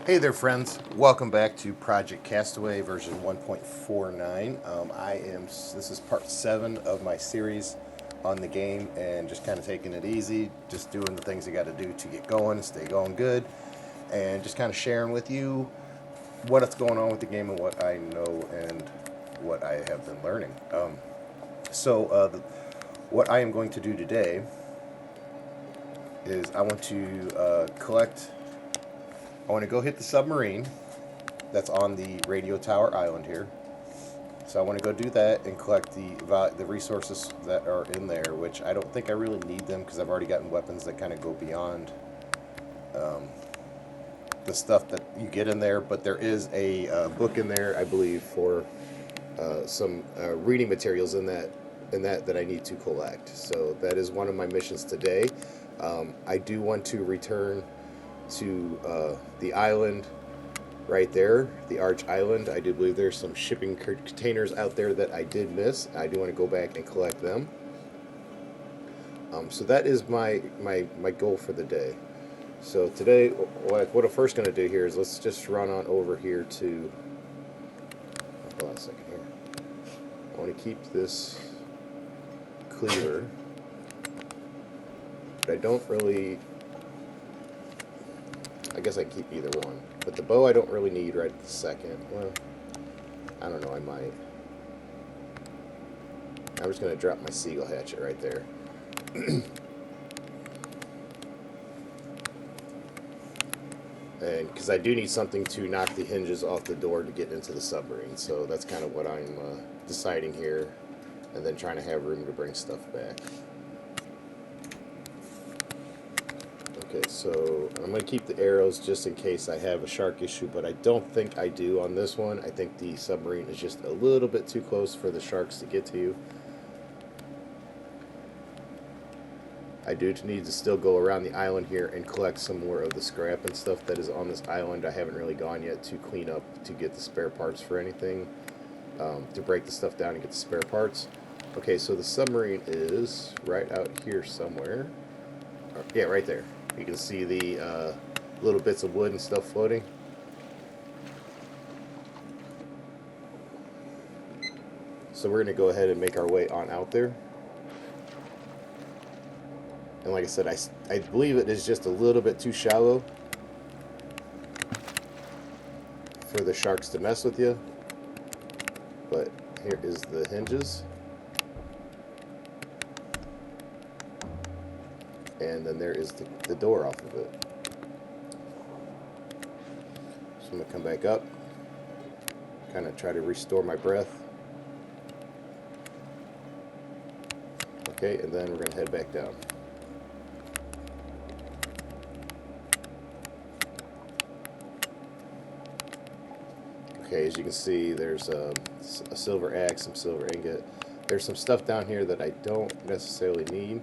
Hey there, friends. Welcome back to Project Castaway version 1.49. This is part 7 of my series on the game, and just kind of taking it easy, just doing the things you got to do to get going, stay going good, and just kind of sharing with you what's going on with the game and what I know and what I have been learning. What I am going to do today is I want to collect. I want to go hit the submarine that's on the radio tower island here. So I want to go do that and collect the resources that are in there, which I don't think I really need them because I've already gotten weapons that kind of go beyond the stuff that you get in there. But there is a book in there, I believe, for some reading materials in that I need to collect. So that is one of my missions today. I do want to return to the island right there, the Arch Island. I do believe there's some shipping containers out there that I did miss. I do want to go back and collect them. So that is my goal for the day. So today, what I'm first going to do here is let's just run on over here to. Hold on a second here. I want to keep this cleaver, but I don't really. I guess I can keep either one. But the bow I don't really need right this second. Well, I don't know, I might. I'm just going to drop my seagull hatchet right there. And because I do need something to knock the hinges off the door to get into the submarine. So that's kind of what I'm deciding here. And then trying to have room to bring stuff back. Okay, so I'm going to keep the arrows just in case I have a shark issue, but I don't think I do on this one. I think the submarine is just a little bit too close for the sharks to get to you. I do need to still go around the island here and collect some more of the scrap and stuff that is on this island. I haven't really gone yet to clean up to get the spare parts for anything, to break the stuff down and get the spare parts. Okay, so the submarine is right out here somewhere. Yeah, right there. You can see the little bits of wood and stuff floating. So we're going to go ahead and make our way on out there. And like I said, I believe it is just a little bit too shallow for the sharks to mess with you. But here is the hinges. And then there is the door off of it. So I'm going to come back up, kind of try to restore my breath. Okay, and then we're going to head back down. Okay, as you can see, there's a silver axe, some silver ingot. There's some stuff down here that I don't necessarily need.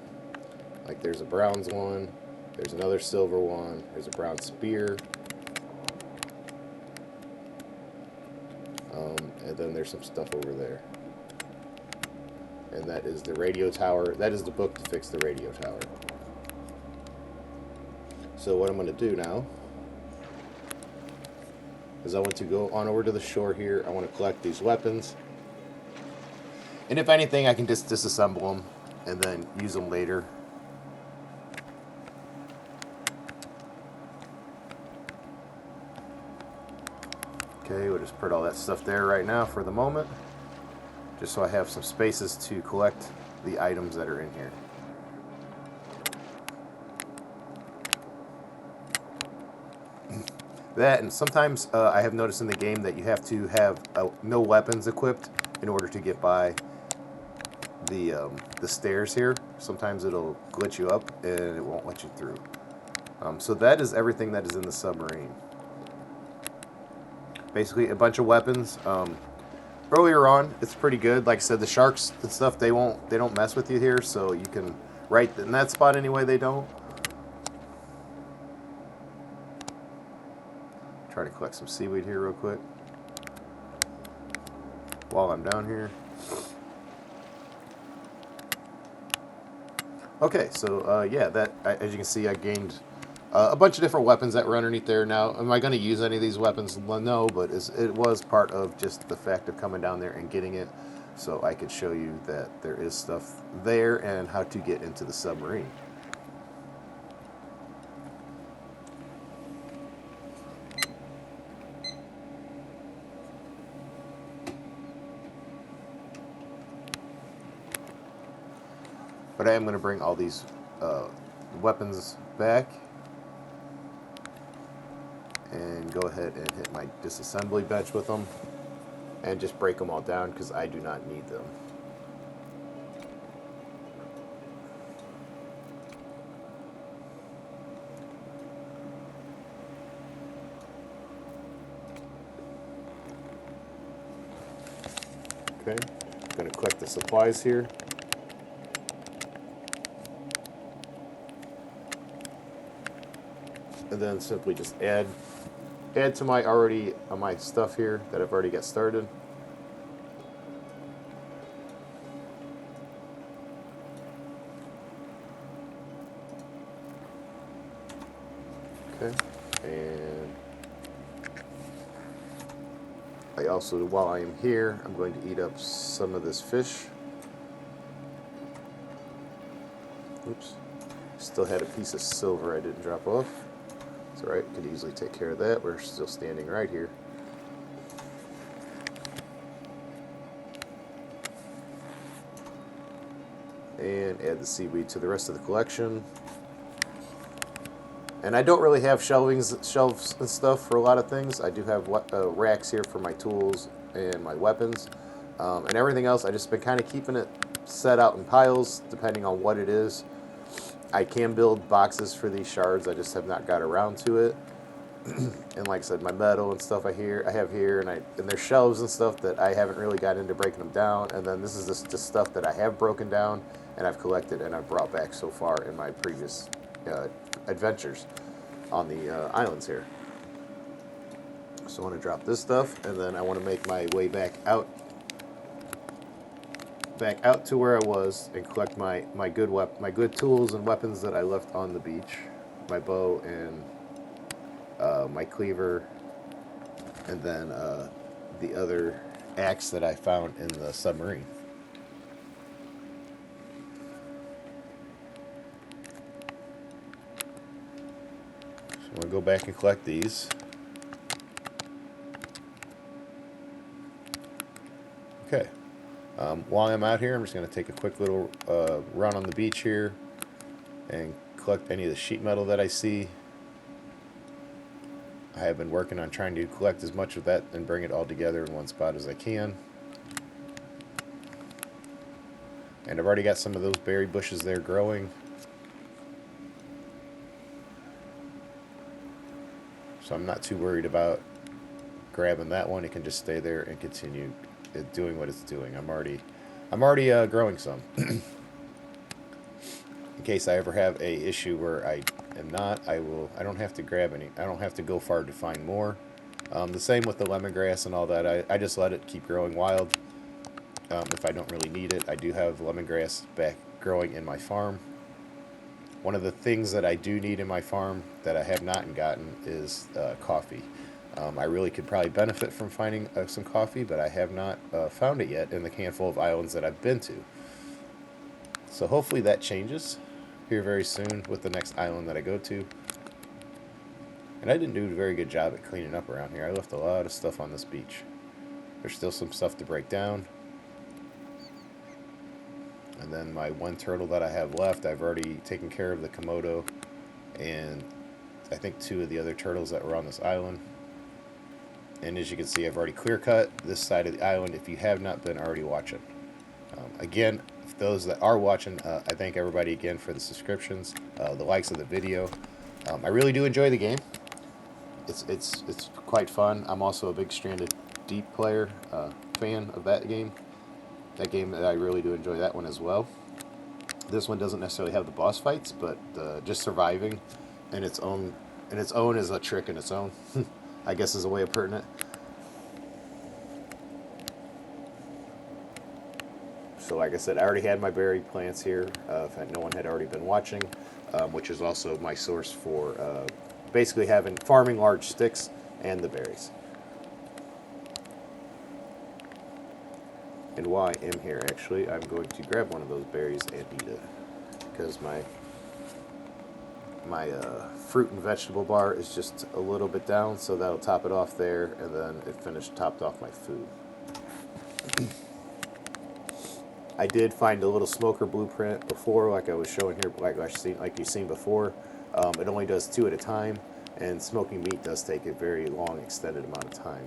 Like there's a bronze one, there's another silver one, there's a bronze spear, and then there's some stuff over there. And that is the radio tower. That is the book to fix the radio tower. So what I'm going to do now is I want to go on over to the shore here. I want to collect these weapons. And if anything, I can just disassemble them and then use them later. Okay, we'll just put all that stuff there right now for the moment, just so I have some spaces to collect the items that are in here. That, and sometimes I have noticed in the game that you have to have no weapons equipped in order to get by the stairs here. Sometimes it'll glitch you up and it won't let you through. So that is everything that is in the submarine. Basically a bunch of weapons. Earlier on, it's pretty good. Like I said, the sharks and stuff, they don't mess with you here, so you can right in that spot anyway. They don't. Try to collect some seaweed here real quick while I'm down here. Okay, so yeah, that as you can see, I gained a bunch of different weapons that were underneath there. Now, am I going to use any of these weapons? Well, no, but it was part of just the fact of coming down there and getting it, so I could show you that there is stuff there and how to get into the submarine. But I am going to bring all these weapons back and go ahead and hit my disassembly bench with them and just break them all down because I do not need them. Okay, I'm going to collect the supplies here. And then simply just add to my my stuff here that I've already got started. Okay, and I also, while I am here, I'm going to eat up some of this fish. Oops, still had a piece of silver I didn't drop off. It's alright, could easily take care of that. We're still standing right here. And add the seaweed to the rest of the collection. And I don't really have shelves and stuff for a lot of things. I do have racks here for my tools and my weapons. And everything else, I just been kind of keeping it set out in piles, depending on what it is. I can build boxes for these shards. I just have not got around to it. And like I said, my metal and stuff I have here, and there's shelves and stuff that I haven't really got into breaking them down. And then this is just stuff that I have broken down and I've collected and I've brought back so far in my previous adventures on the islands here. So I want to drop this stuff, and then I want to make my way back out to where I was and collect my good tools and weapons that I left on the beach, my bow and my cleaver, and then the other axe that I found in the submarine. So I'm going to go back and collect these. Okay. While I'm out here, I'm just going to take a quick little run on the beach here and collect any of the sheet metal that I see. I have been working on trying to collect as much of that and bring it all together in one spot as I can. And I've already got some of those berry bushes there growing. So I'm not too worried about grabbing that one. It can just stay there and continue doing what it's doing. I'm already growing some. In case I ever have a issue where I am not, I don't have to grab any. I don't have to go far to find more. The same with the lemongrass and all that. I just let it keep growing wild. If I don't really need it, I do have lemongrass back growing in my farm. One of the things that I do need in my farm that I have not gotten is coffee. I really could probably benefit from finding some coffee, but I have not found it yet in the handful of islands that I've been to. So hopefully that changes here very soon with the next island that I go to. And I didn't do a very good job at cleaning up around here. I left a lot of stuff on this beach. There's still some stuff to break down. And then my one turtle that I have left, I've already taken care of the Komodo and I think 2 of the other turtles that were on this island. And as you can see, I've already clear cut this side of the island if you have not been already watching. Again, for those that are watching, I thank everybody again for the subscriptions, the likes of the video. I really do enjoy the game. It's quite fun. I'm also a big Stranded Deep player, fan of that game. That game, I really do enjoy that one as well. This one doesn't necessarily have the boss fights, but just surviving in its own is a trick in its own. I guess is a way of putting it. So like I said, I already had my berry plants here, if no one had already been watching, which is also my source for basically farming large sticks and the berries. And while I am here, actually, I'm going to grab one of those berries and eat it, because my fruit and vegetable bar is just a little bit down, so that'll top it off there, and then it topped off my food. I did find a little smoker blueprint before, like I was showing here, like you've seen before. It only does 2 at a time, and smoking meat does take a very long, extended amount of time.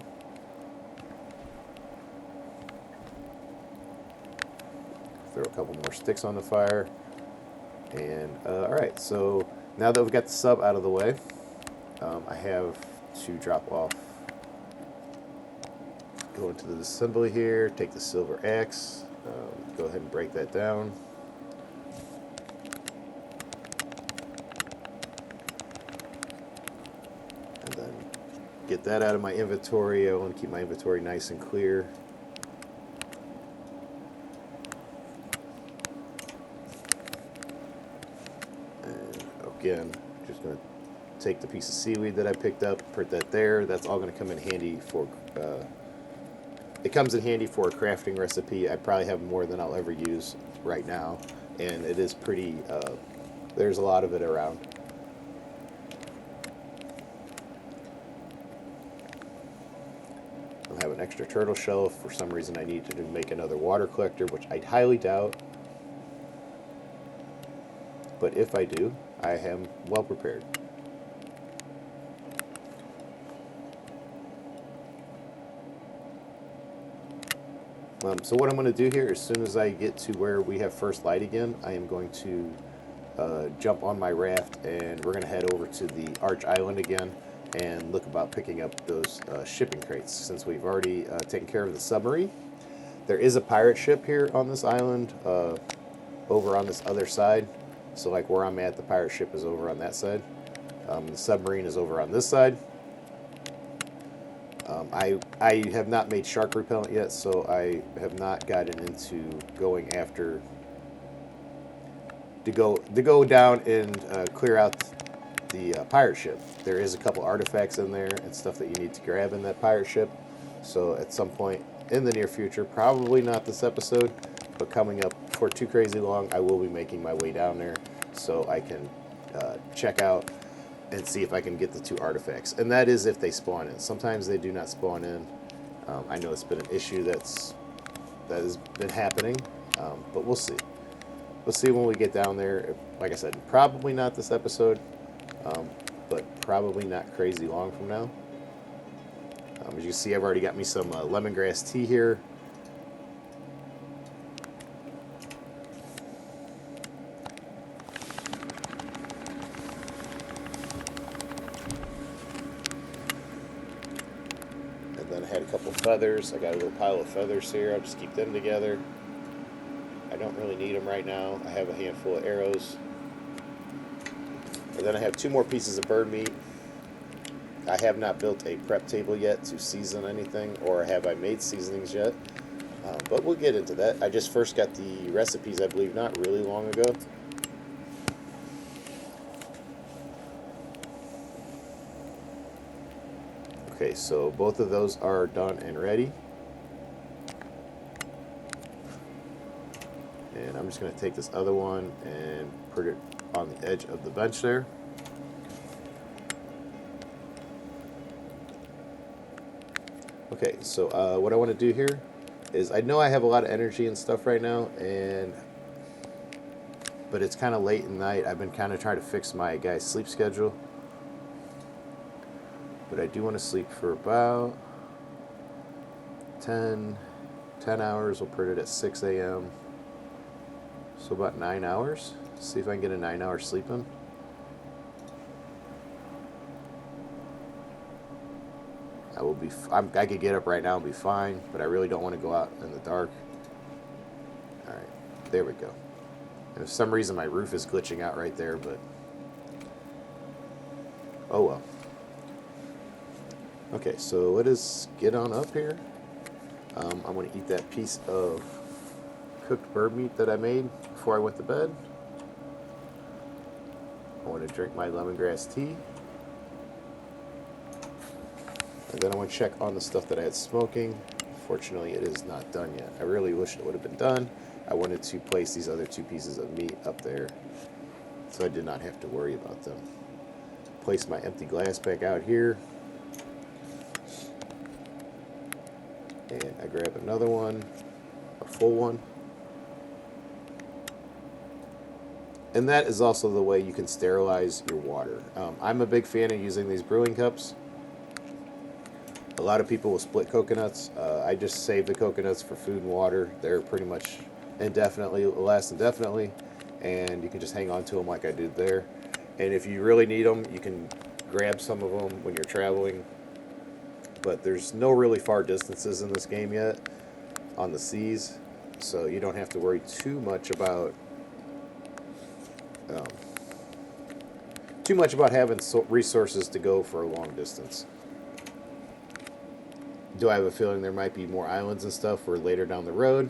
Throw a couple more sticks on the fire, and all right. So now that we've got the sub out of the way, I have to drop off. Go into the assembly here. Take the silver axe. Go ahead and break that down. And then get that out of my inventory. I want to keep my inventory nice and clear. And again, just going to take the piece of seaweed that I picked up, put that there. That's all going to come in handy for... It comes in handy for a crafting recipe. I probably have more than I'll ever use right now, and it is pretty, there's a lot of it around. I have an extra turtle shell if for some reason I need to make another water collector, which I highly doubt. But if I do, I am well prepared. So what I'm going to do here, as soon as I get to where we have first light again, I am going to jump on my raft, and we're going to head over to the Arch Island again and look about picking up those shipping crates, since we've already taken care of the submarine. There is a pirate ship here on this island over on this other side. So like where I'm at, the pirate ship is over on that side. The submarine is over on this side. I have not made shark repellent yet, so I have not gotten into going after to go down and clear out the pirate ship. There is a couple artifacts in there and stuff that you need to grab in that pirate ship. So at some point in the near future, probably not this episode, but coming up for Too Crazy Long, I will be making my way down there so I can check out and see if I can get the 2 artifacts. And that is if they spawn in. Sometimes they do not spawn in. I know it's been an issue that has been happening, but we'll see. We'll see when we get down there. Like I said, probably not this episode, but probably not crazy long from now. As you can see, I've already got me some lemongrass tea here. Then I had a couple feathers. I got a little pile of feathers here. I'll just keep them together. I don't really need them right now. I have a handful of arrows. And then I have 2 more pieces of bird meat. I have not built a prep table yet to season anything, or have I made seasonings yet. But we'll get into that. I just first got the recipes, I believe, not really long ago. Okay, so both of those are done and ready. And I'm just going to take this other one and put it on the edge of the bench there. Okay, so what I want to do here is, I know I have a lot of energy and stuff right now, but it's kind of late at night. I've been kind of trying to fix my guy's sleep schedule. But I do want to sleep for about 10 hours. We'll put it at 6 a.m. So about 9 hours. See if I can get a 9-hour sleep in. I could get up right now and be fine, but I really don't want to go out in the dark. All right, there we go. And for some reason my roof is glitching out right there, but oh well. Okay, so let us get on up here. I'm going to eat that piece of cooked bird meat that I made before I went to bed. I want to drink my lemongrass tea. And then I want to check on the stuff that I had smoking. Fortunately, it is not done yet. I really wish it would have been done. I wanted to place these other 2 pieces of meat up there so I did not have to worry about them. Place my empty glass back out here. And I grab another one, a full one. And that is also the way you can sterilize your water. I'm a big fan of using these brewing cups. A lot of people will split coconuts. I just save the coconuts for food and water. They're pretty much indefinitely, last indefinitely, and you can just hang on to them like I did there. And if you really need them, you can grab some of them when you're traveling. But there's no really far distances in this game yet on the seas, so you don't have to worry too much about having resources to go for a long distance. Do I have a feeling there might be more islands and stuff for later down the road?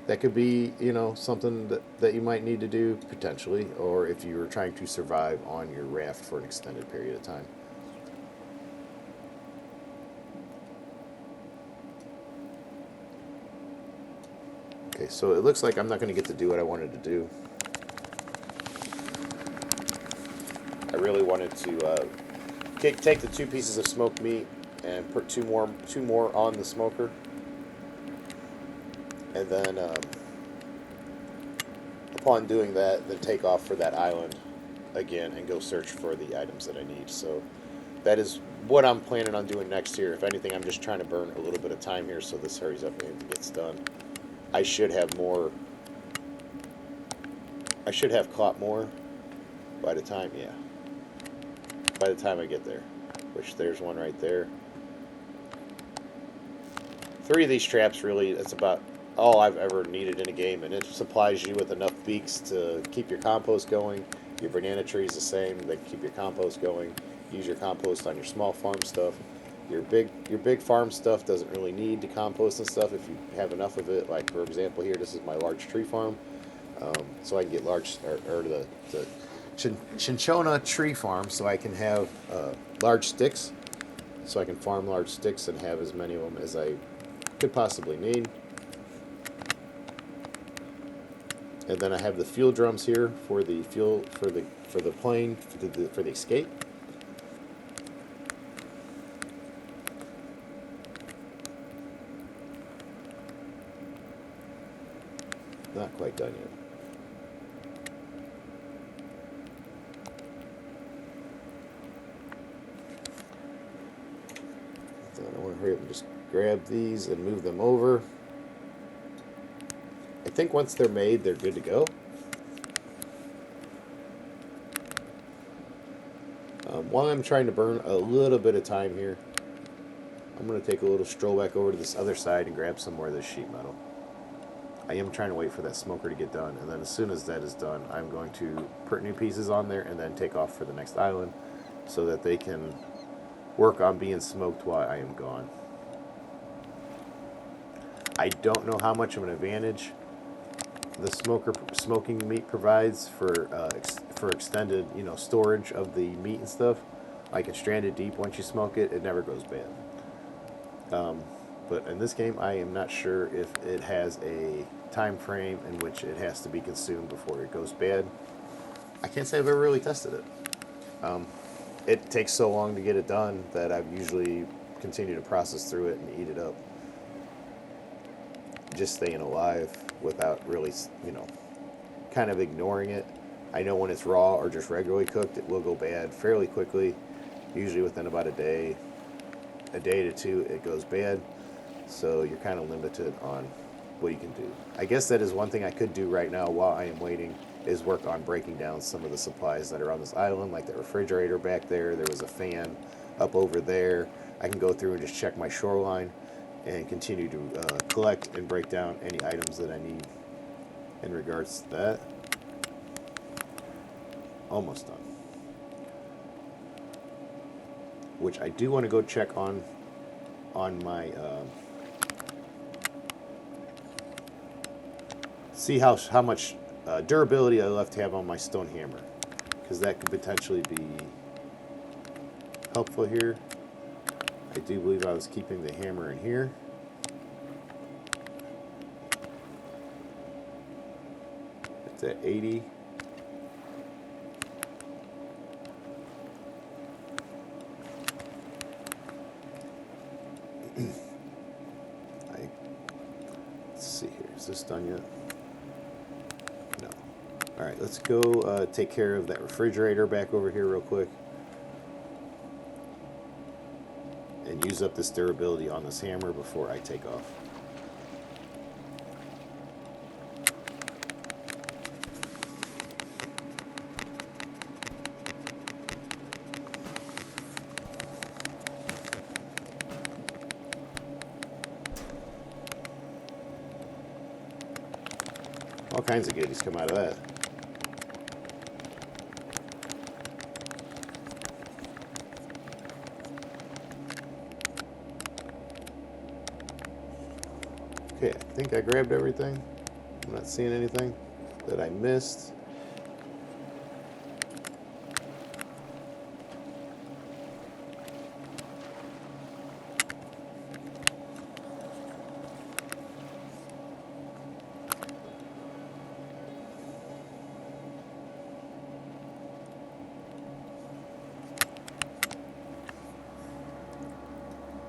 That could be, something that you might need to do potentially, or if you were trying to survive on your raft for an extended period of time. Okay, so it looks like I'm not going to get to do what I wanted to do. I really wanted to take the 2 pieces of smoked meat and put two more on the smoker, and then upon doing that, then take off for that island again and go search for the items that I need. So that is what I'm planning on doing next year. If anything, I'm just trying to burn a little bit of time here so this hurries up and gets done. I should have caught more by the time I get there, which there's one right there. 3 of these traps, really, that's about all I've ever needed in a game, and it supplies you with enough beaks to keep your compost going. Your banana tree is the same; they keep your compost going. Use your compost on your small farm stuff. Your big farm stuff doesn't really need to compost and stuff if you have enough of it. Like, for example, here, this is my large tree farm, so I can get large or the Cinchona tree farm, so I can have large sticks, so I can farm large sticks and have as many of them as I could possibly need. And then I have the fuel drums here for the fuel for the plane for the escape. Not quite done yet. So I want to hurry up and just grab these and move them over. I think once they're made, they're good to go. While I'm trying to burn a little bit of time here, I'm going to take a little stroll back over to this other side and grab some more of this sheet metal. I am trying to wait for that smoker to get done, and then as soon as that is done, I'm going to put new pieces on there and then take off for the next island so that they can work on being smoked while I am gone. I don't know how much of an advantage the smoking meat provides for extended, storage of the meat and stuff. Like in Stranded Deep, once you smoke it, it never goes bad. But in this game, I am not sure if it has a time frame in which it has to be consumed before it goes bad. I can't say I've ever really tested it. It takes so long to get it done that I've usually continued to process through it and eat it up. Just staying alive without really, kind of ignoring it. I know when it's raw or just regularly cooked, it will go bad fairly quickly. Usually within about a day to 2, it goes bad. So you're kind of limited on what you can do. I guess that is one thing I could do right now while I am waiting, is work on breaking down some of the supplies that are on this island, like the refrigerator back there. There was a fan up over there. I can go through and just check my shoreline and continue to collect and break down any items that I need in regards to that. Almost done. Which I do want to go check on my see how much durability I left to have on my stone hammer, because that could potentially be helpful here. I do believe I was keeping the hammer in here. It's at 80. Let's see here. Is this done yet? No. All right, let's go take care of that refrigerator back over here real quick. And use up this durability on this hammer before I take off. All kinds of goodies come out of that. Okay, I think I grabbed everything. I'm not seeing anything that I missed.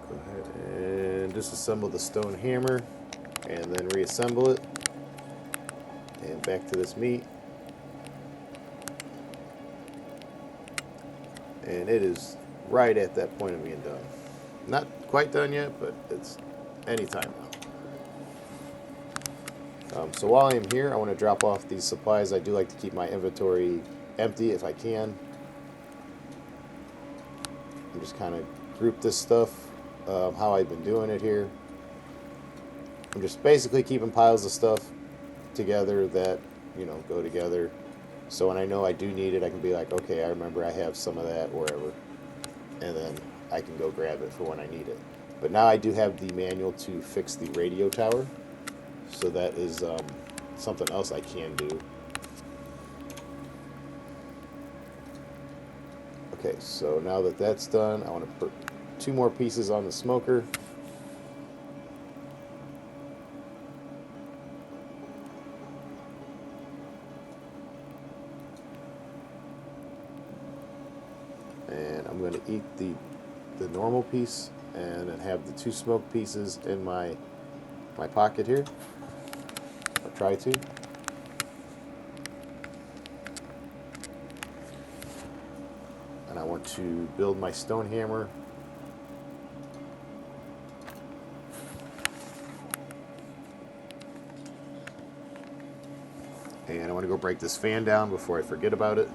Go ahead and disassemble the stone hammer and then reassemble it. And back to this meat. And it is right at that point of being done. Not quite done yet, but it's any time now. So while I'm here, I want to drop off these supplies. I do like to keep my inventory empty if I can. And just kind of group this stuff how I've been doing it here. I'm just basically keeping piles of stuff together that, you know, go together. So when I know I do need it, I can be like, okay, I remember I have some of that wherever. And then I can go grab it for when I need it. But now I do have the manual to fix the radio tower. So that is something else I can do. Okay, so now that that's done, I want to put 2 more pieces on the smoker. And I'm going to eat the normal piece and then have the 2 smoked pieces in my pocket here. I'll try to. And I want to build my stone hammer. And I want to go break this fan down before I forget about it.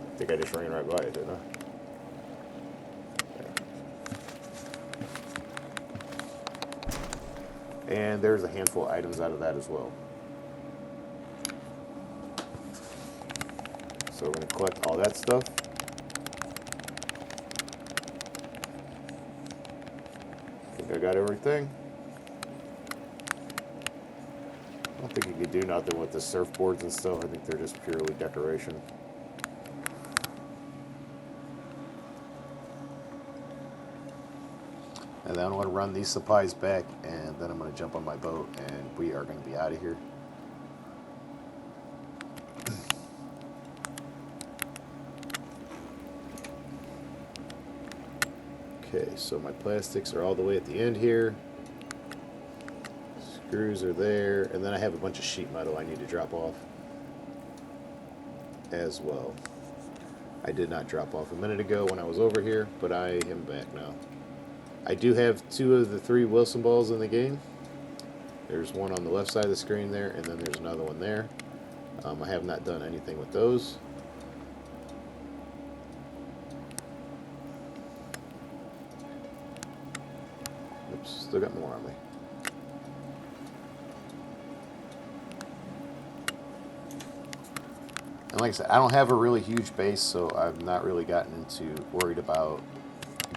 I think I just ran right by it, didn't I? And there's a handful of items out of that as well. So we're going to collect all that stuff. I think I got everything. I don't think you could do nothing with the surfboards and stuff. I think they're just purely decoration. And then I want to run these supplies back, and then I'm going to jump on my boat, and we are going to be out of here. Okay, so my plastics are all the way at the end here. Screws are there, and then I have a bunch of sheet metal I need to drop off as well. I did not drop off a minute ago when I was over here, but I am back now. I do have 2 of the 3 Wilson balls in the game. There's one on the left side of the screen there, and then there's another one there. I have not done anything with those. Oops, still got more on me. And like I said, I don't have a really huge base, so I've not really gotten into worried about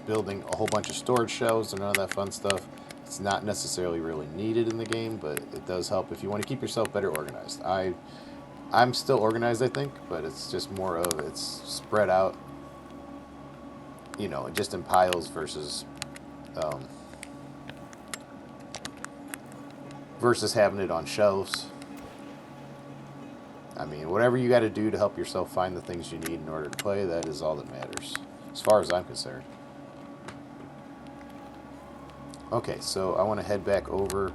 building a whole bunch of storage shelves and none of that fun stuff. It's not necessarily really needed in the game, but it does help if you want to keep yourself better organized. I'm still organized, I think, but it's just more of it's spread out, you know, just in piles um, versus having it on shelves. I mean, whatever you got to do to help yourself find the things you need in order to play, that is all that matters, as far as I'm concerned. Okay, so I want to head back over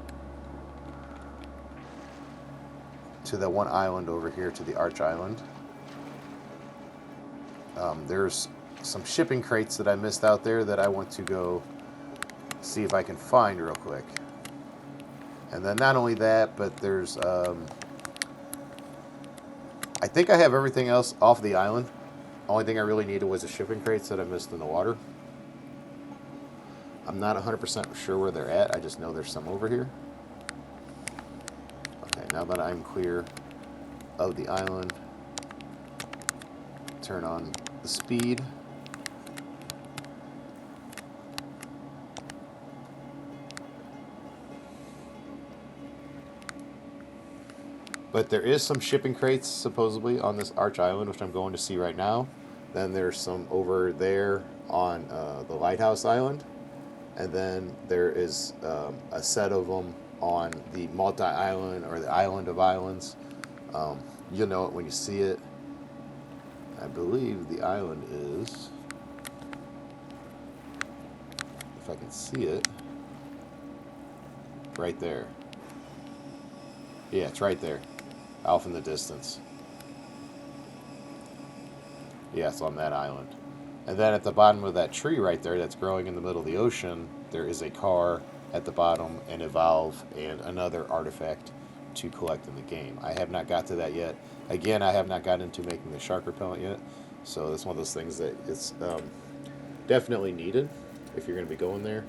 to that one island over here, to the Arch Island. There's some shipping crates that I missed out there that I want to go see if I can find real quick. And then not only that, but there's I think I have everything else off the island. Only thing I really needed was the shipping crates that I missed in the water. I'm not 100% sure where they're at. I just know there's some over here. Okay, now that I'm clear of the island, turn on the speed. But there is some shipping crates supposedly on this Arch Island, which I'm going to see right now. Then there's some over there on the Lighthouse Island. And then there is a set of them on the multi-island or the island of islands. You'll know it when you see it. I believe the island is, if I can see it, right there. Yeah, it's right there, off in the distance. Yeah, it's on that island. And then at the bottom of that tree right there that's growing in the middle of the ocean, there is a car at the bottom, and a valve, and another artifact to collect in the game. I have not got to that yet. Again, I have not gotten into making the shark repellent yet, so it's one of those things that it's definitely needed if you're going to be going there.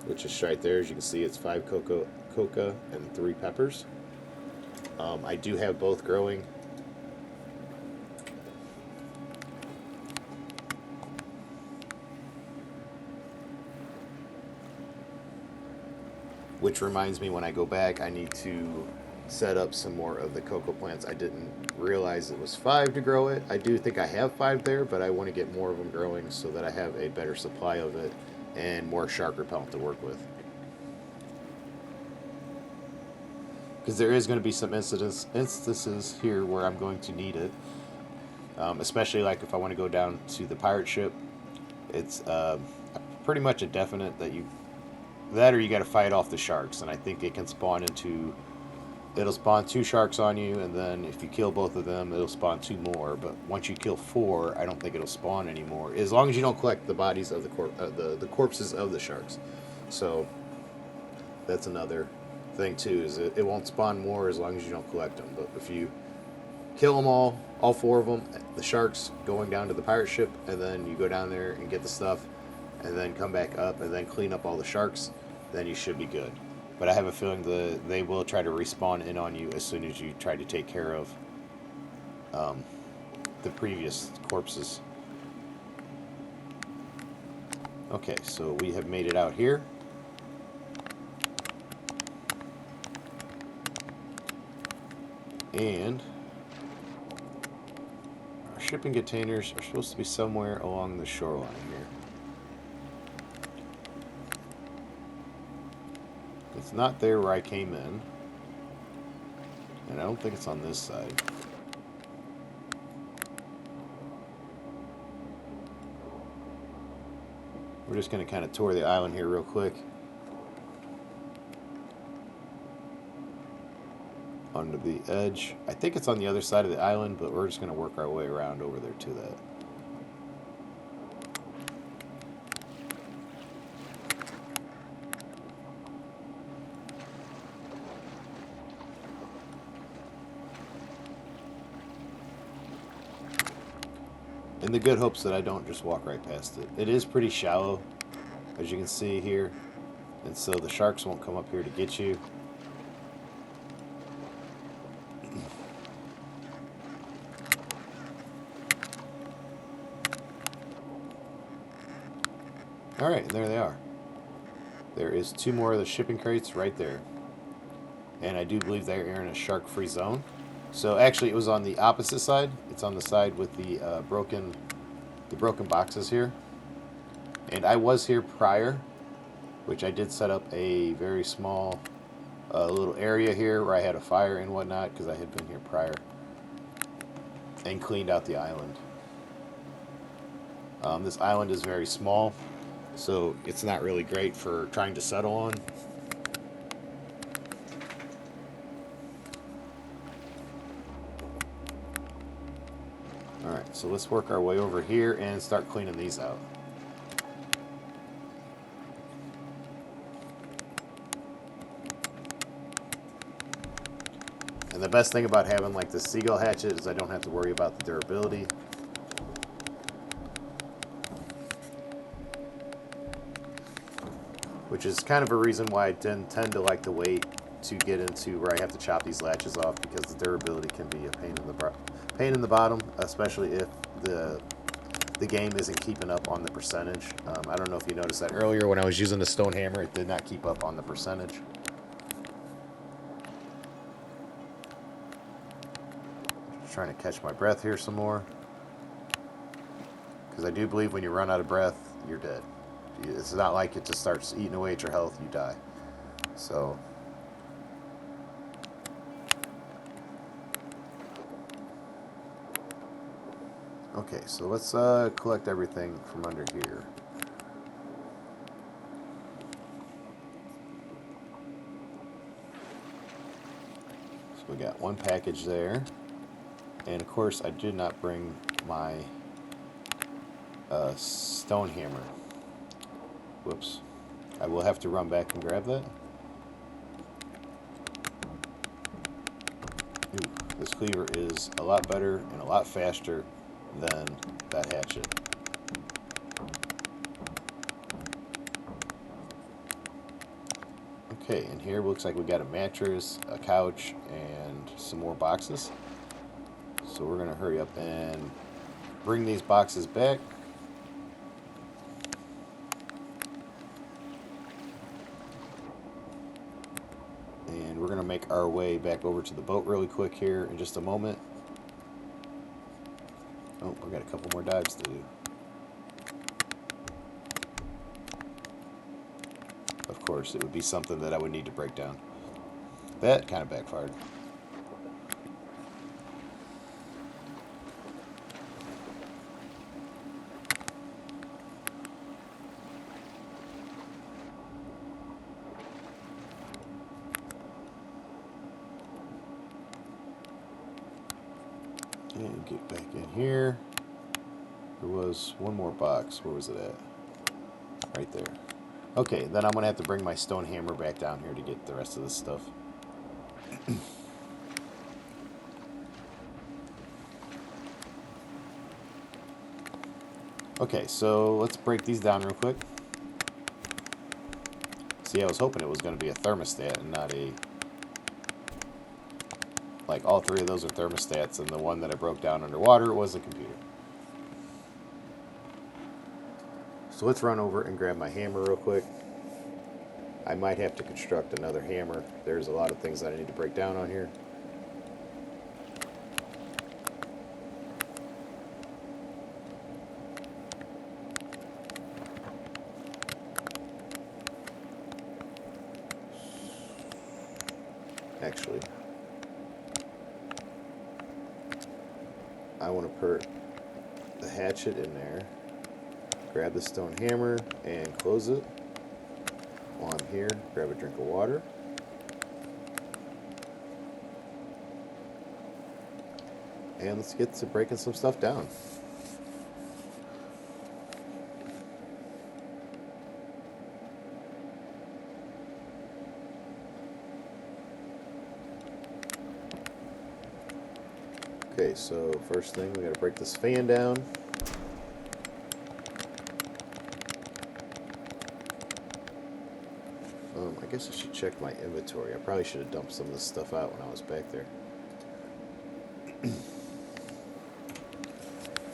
Which is right there. As you can see, it's 5 coca and 3 peppers. I do have both growing. Which reminds me, when I go back, I need to set up some more of the cocoa plants. I didn't realize it was 5 to grow it. I do think I have 5 there, but I want to get more of them growing so that I have a better supply of it and more shark repellent to work with. Because there is going to be some instances here where I'm going to need it. Especially like if I want to go down to the pirate ship. It's pretty much a definite that or you got to fight off the sharks. And I think it can spawn it'll spawn 2 sharks on you, and then if you kill both of them, it'll spawn 2 more. But once you kill 4, I don't think it'll spawn anymore, as long as you don't collect the bodies of the corpses of the sharks. So that's another thing too, is it won't spawn more as long as you don't collect them. But if you kill them all 4 of them, the sharks going down to the pirate ship, and then you go down there and get the stuff, and then come back up and then clean up all the sharks, then you should be good. But I have a feeling they will try to respawn in on you as soon as you try to take care of the previous corpses. Okay, so we have made it out here. And our shipping containers are supposed to be somewhere along the shoreline here. It's not there where I came in, and I don't think it's on this side. We're just going to kind of tour the island here real quick. Under the edge. I think it's on the other side of the island, but we're just going to work our way around over there to that. In the good hopes that I don't just walk right past it. It is pretty shallow, as you can see here, and so the sharks won't come up here to get you. Alright, there they are. There is 2 more of the shipping crates right there. And I do believe they are in a shark-free zone. So actually it was on the opposite side. It's on the side with the broken boxes here. And I was here prior, which I did set up a very small little area here where I had a fire and whatnot because I had been here prior. And cleaned out the island. This island is very small, so it's not really great for trying to settle on. Alright, so let's work our way over here and start cleaning these out. And the best thing about having like the seagull hatchet is I don't have to worry about the durability. Which is kind of a reason why I tend to like to wait to get into where I have to chop these latches off, because the durability can be a pain in the bottom, especially if the game isn't keeping up on the percentage. I don't know if you noticed that earlier when I was using the stone hammer, it did not keep up on the percentage. Just trying to catch my breath here some more, because I do believe when you run out of breath, you're dead. It's not like it just starts eating away at your health, you die. So okay, so let's collect everything from under here. So we got 1 package there. And of course I did not bring my stone hammer. Whoops. I will have to run back and grab that. Ooh, this cleaver is a lot better and a lot faster than that hatchet. Okay, and here looks like we got a mattress, a couch, and some more boxes. So we're gonna hurry up and bring these boxes back. And we're gonna make our way back over to the boat really quick here in just a moment. Oh, we got a couple more dives to do. Of course, it would be something that I would need to break down. That kind of backfired. And get back in here. There was one more box. Where was it at? Right there. Okay, then I'm going to have to bring my stone hammer back down here to get the rest of this stuff. Okay, so let's break these down real quick. See, I was hoping it was going to be a thermostat and not a... Like, all 3 of those are thermostats, and the one that I broke down underwater was a computer. So let's run over and grab my hammer real quick. I might have to construct another hammer. There's a lot of things that I need to break down on here. Actually, I want to put the hatchet in there, grab the stone hammer and close it. While I'm here, grab a drink of water. And let's get to breaking some stuff down. Okay, so first thing, we gotta break this fan down. I guess I should check my inventory. I probably should have dumped some of this stuff out when I was back there.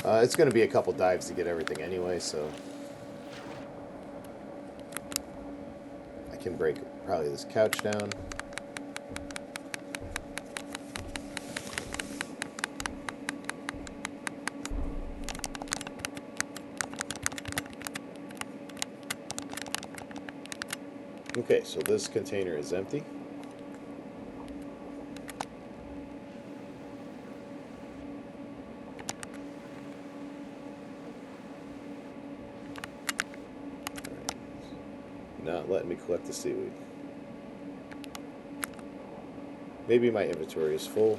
It's going to be a couple dives to get everything anyway, so I can break probably this couch down. Okay, so this container is empty. Not letting me collect the seaweed. Maybe my inventory is full.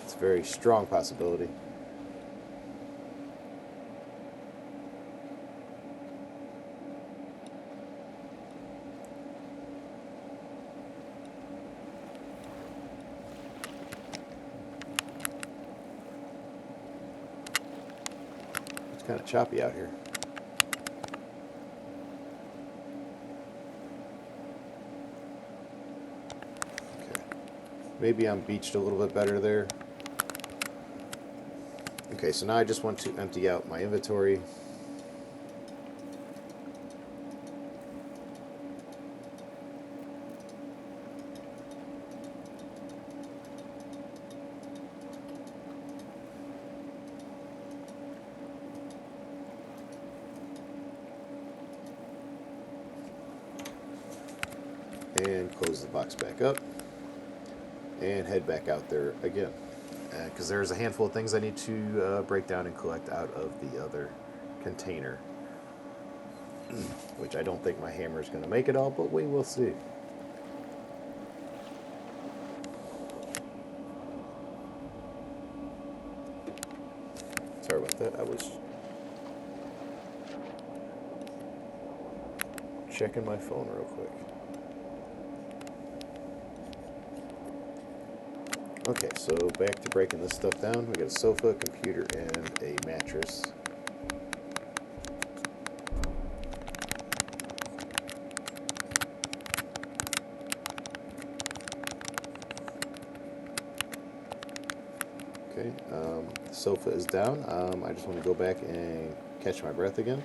It's a very strong possibility. It's kind of choppy out here. Maybe I'm beached a little bit better there. Okay, so now I just want to empty out my inventory. And close the box back up. And head back out there again, because there's a handful of things I need to break down and collect out of the other container, which I don't think my hammer is going to make it all, but we will see. Sorry about that. I was checking my phone real quick. Okay, so back to breaking this stuff down. We got a sofa, computer, and a mattress. Okay, the sofa is down. I just want to go back and catch my breath again.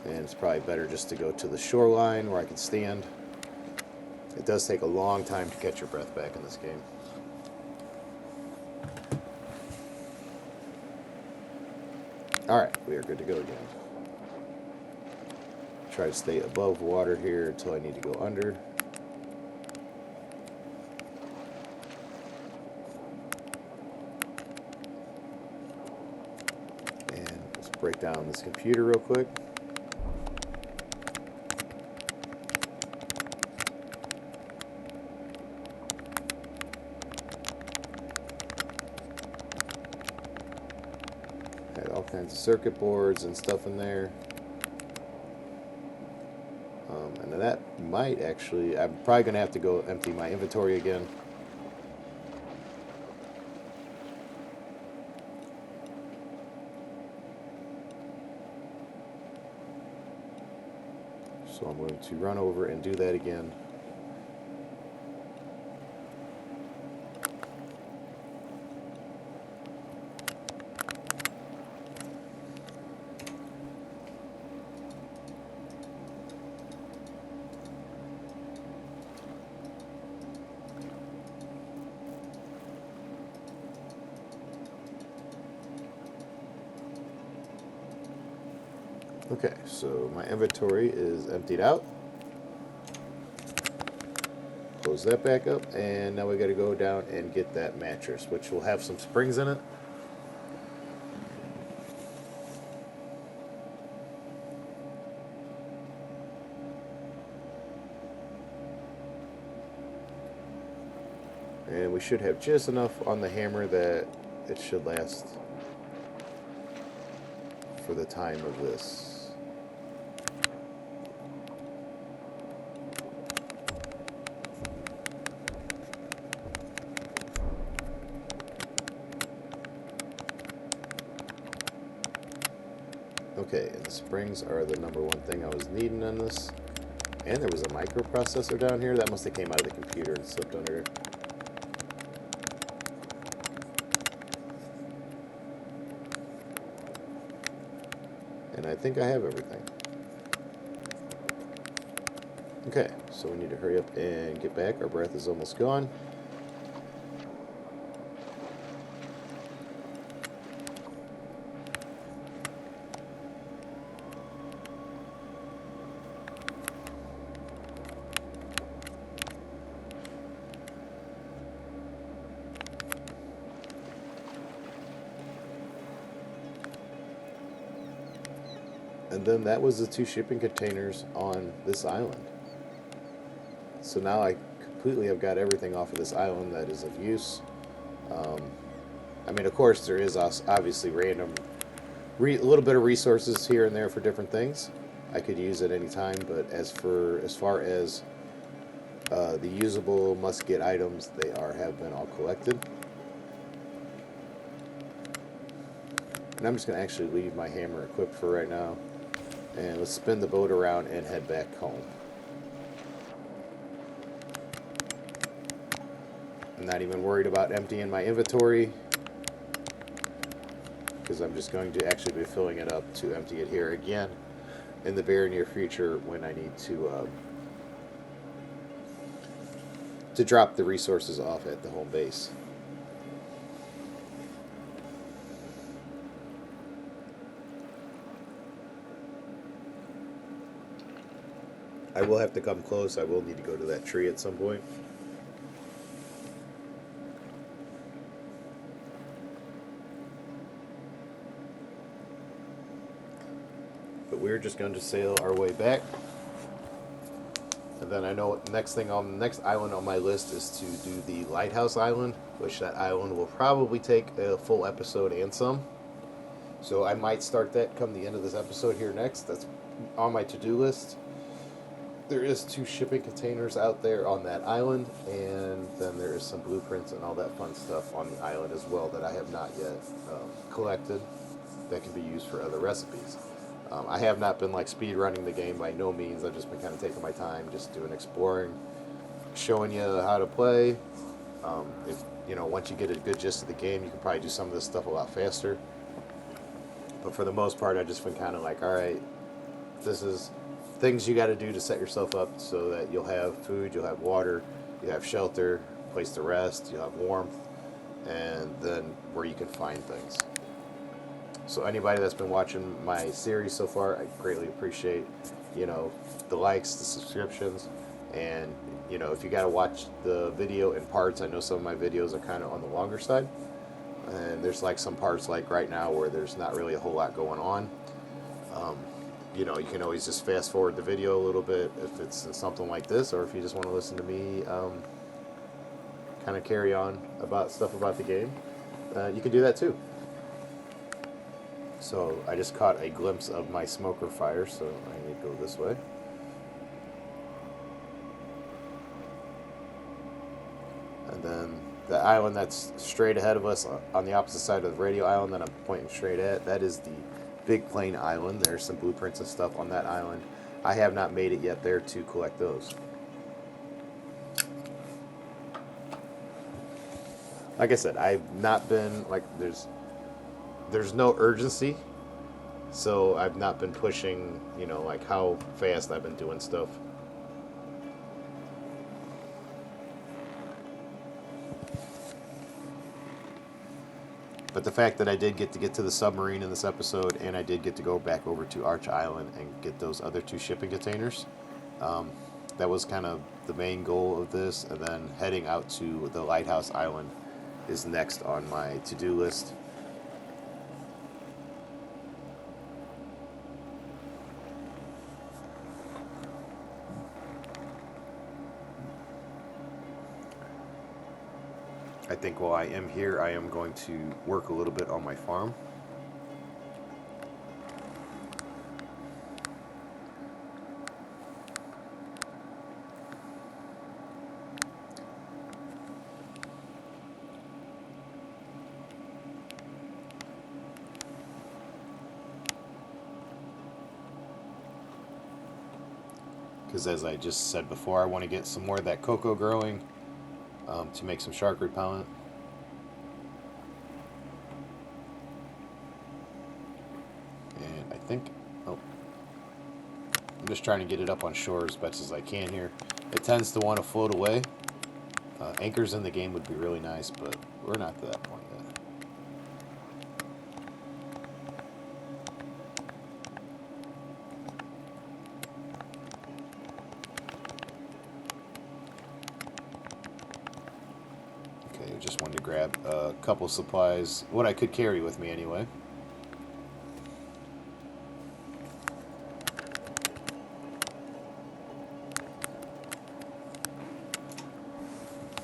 And it's probably better just to go to the shoreline where I can stand. It does take a long time to catch your breath back in this game. Alright, we are good to go again. Try to stay above water here until I need to go under. And let's break down this computer real quick. Had all kinds of circuit boards and stuff in there. And that might actually, I'm probably going to have to go empty my inventory again. So I'm going to run over and do that again. Okay, so my inventory is emptied out. Close that back up, and now we got to go down and get that mattress, which will have some springs in it. And we should have just enough on the hammer that it should last for the time of this. Okay, and the springs are the number one thing I was needing on this. And there was a microprocessor down here. That must have came out of the computer and slipped under. And I think I have everything. Okay, so we need to hurry up and get back. Our breath is almost gone. And then that was the 2 shipping containers on this island. So now I completely have got everything off of this island that is of use. Um, I mean, of course, there is obviously random, a little bit of resources here and there for different things I could use at any time. But as far as the usable must-get items, they have been all collected. And I'm just going to actually leave my hammer equipped for right now. And let's spin the boat around and head back home. I'm not even worried about emptying my inventory, because I'm just going to actually be filling it up to empty it here again in the very near future when I need to drop the resources off at the home base. I will have to come close. I will need to go to that tree at some point. But we're just going to sail our way back. And then I know the next island on my list is to do the Lighthouse Island, which that island will probably take a full episode and some. So I might start that come the end of this episode here next. That's on my to-do list. There is 2 shipping containers out there on that island, and then there is some blueprints and all that fun stuff on the island as well that I have not yet collected that can be used for other recipes. I have not been like speed running the game by no means. I've just been kind of taking my time, just doing exploring, showing you how to play. If once you get a good gist of the game, you can probably do some of this stuff a lot faster. But for the most part, I've just been kind of like, all right, this is things you got to do to set yourself up so that you'll have food, you'll have water, you have shelter, place to rest, you'll have warmth, and then where you can find things. So anybody that's been watching my series so far, I greatly appreciate, the likes, the subscriptions, and, if you got to watch the video in parts, I know some of my videos are kind of on the longer side, and there's like some parts like right now where there's not really a whole lot going on. You can always just fast forward the video a little bit if it's something like this, or if you just want to listen to me kind of carry on about stuff about the game, you can do that too. So I just caught a glimpse of my smoker fire, so I need to go this way. And then the island that's straight ahead of us on the opposite side of the radio island that I'm pointing straight at, that is the Big Plain Island. There's some blueprints and stuff on that island. I have not made it yet there to collect those. Like I said, I've not been like there's no urgency, so I've not been pushing, like how fast I've been doing stuff. But the fact that I did get to the submarine in this episode, and I did get to go back over to Arch Island and get those other 2 shipping containers, that was kind of the main goal of this. And then heading out to the Lighthouse Island is next on my to-do list. I think while I am here, I am going to work a little bit on my farm. because as I just said before, I want to get some more of that cocoa growing to make some shark repellent. And I think, oh, I'm just trying to get it up on shore as best as I can here. It tends to want to float away. Anchors in the game would be really nice, but we're not to that point yet. Okay, just wanted to grab a couple supplies, what I could carry with me anyway.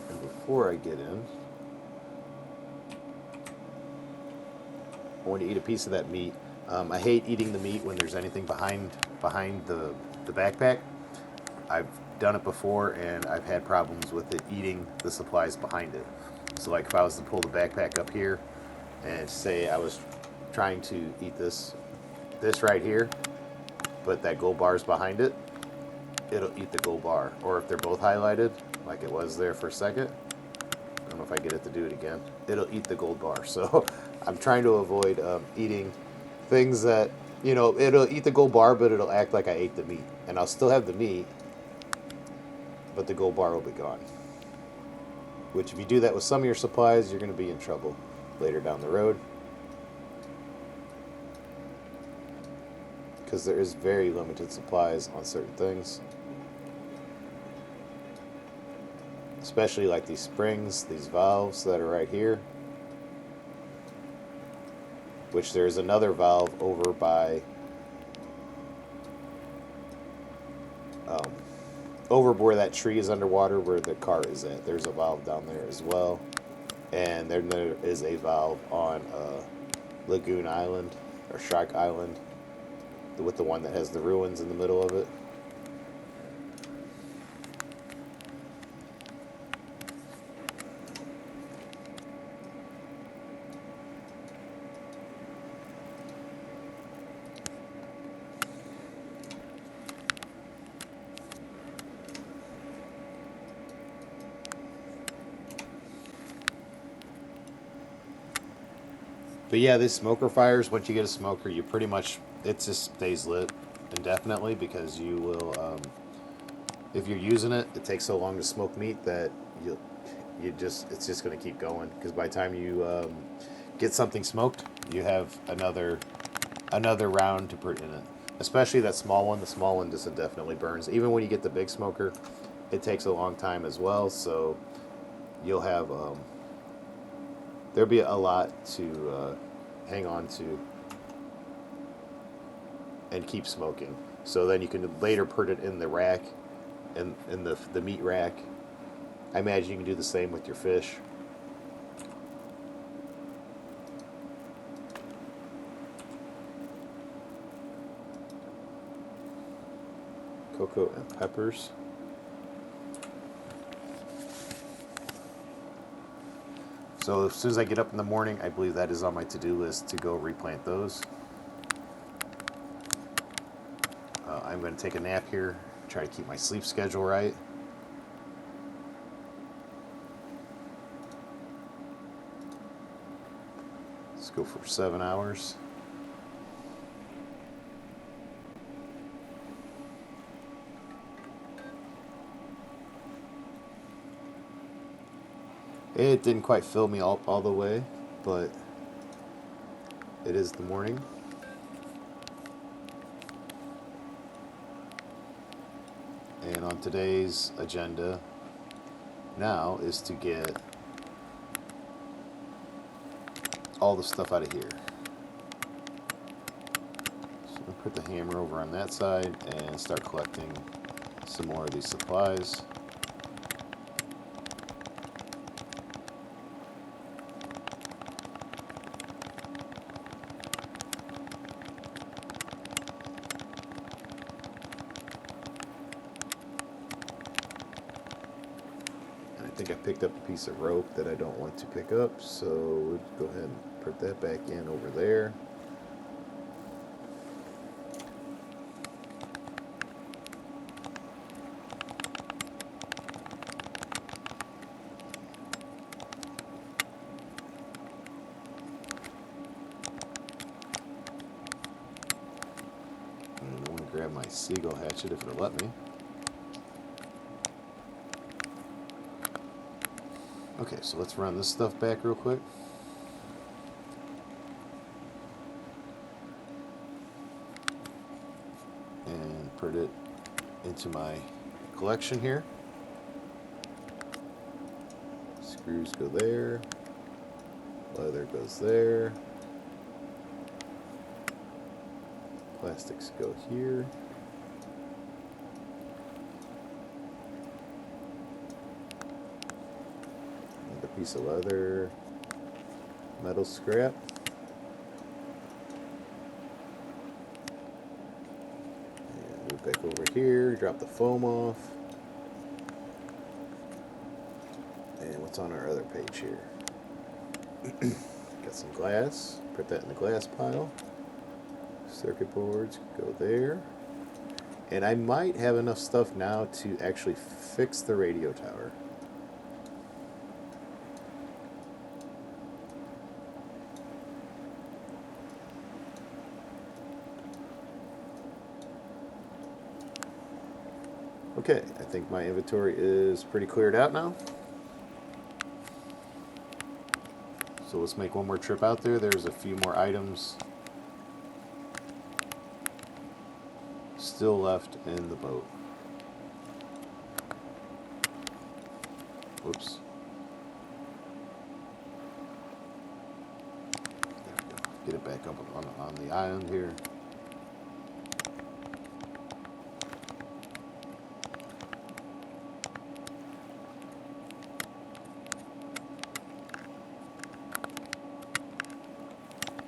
And before I get in, I want to eat a piece of that meat. I hate eating the meat when there's anything behind the backpack. I've done it before, and I've had problems with it eating the supplies behind it. So, like if I was to pull the backpack up here, and say I was trying to eat this right here, but that gold bar's behind it, it'll eat the gold bar. Or if they're both highlighted, like it was there for a second, I don't know if I get it to do it again, it'll eat the gold bar. So I'm trying to avoid eating things that, you know, it'll eat the gold bar, but it'll act like I ate the meat. And I'll still have the meat, but the gold bar will be gone. Which, if you do that with some of your supplies, you're going to be in trouble later down the road. Because there is very limited supplies on certain things. Especially like these springs, these valves that are right here. Which there is another valve over by over where that tree is underwater, where the car is at. There's a valve down there as well. And then there is a valve on Lagoon Island, or Shark Island, with the one that has the ruins in the middle of it. But yeah, these smoker fires, once you get a smoker, you pretty much, it just stays lit indefinitely, because you will, if you're using it, it takes so long to smoke meat that it's just going to keep going. Because by the time you get something smoked, you have another round to put in it. Especially that small one. The small one just indefinitely burns. Even when you get the big smoker, it takes a long time as well. So you'll have there'll be a lot to hang on to and keep smoking. So then you can later put it in the rack, in the meat rack. I imagine you can do the same with your fish. Cocoa and peppers. So as soon as I get up in the morning, I believe that is on my to-do list to go replant those. I'm going to take a nap here, try to keep my sleep schedule right. Let's go for 7 hours. It didn't quite fill me all the way, but it is the morning. And on today's agenda now is to get all the stuff out of here. So I'll put the hammer over on that side and start collecting some more of these supplies. I think I picked up a piece of rope that I don't want to pick up, so we'll go ahead and put that back in over there. grab my seagull hatchet if it'll let me. Okay, so let's run this stuff back real quick. And put it into my collection here. Screws go there. Leather goes there. Plastics go here. Another piece of leather. Metal scrap. And move back over here. Drop the foam off. And what's on our other page here? Got some glass. Put that in the glass pile. Circuit boards go there. And I might have enough stuff now to actually fix the radio tower. Okay, I think my inventory is pretty cleared out now. So let's make one more trip out there. There's a few more items still left in the boat. Whoops. There we go. Get it back up on the island here.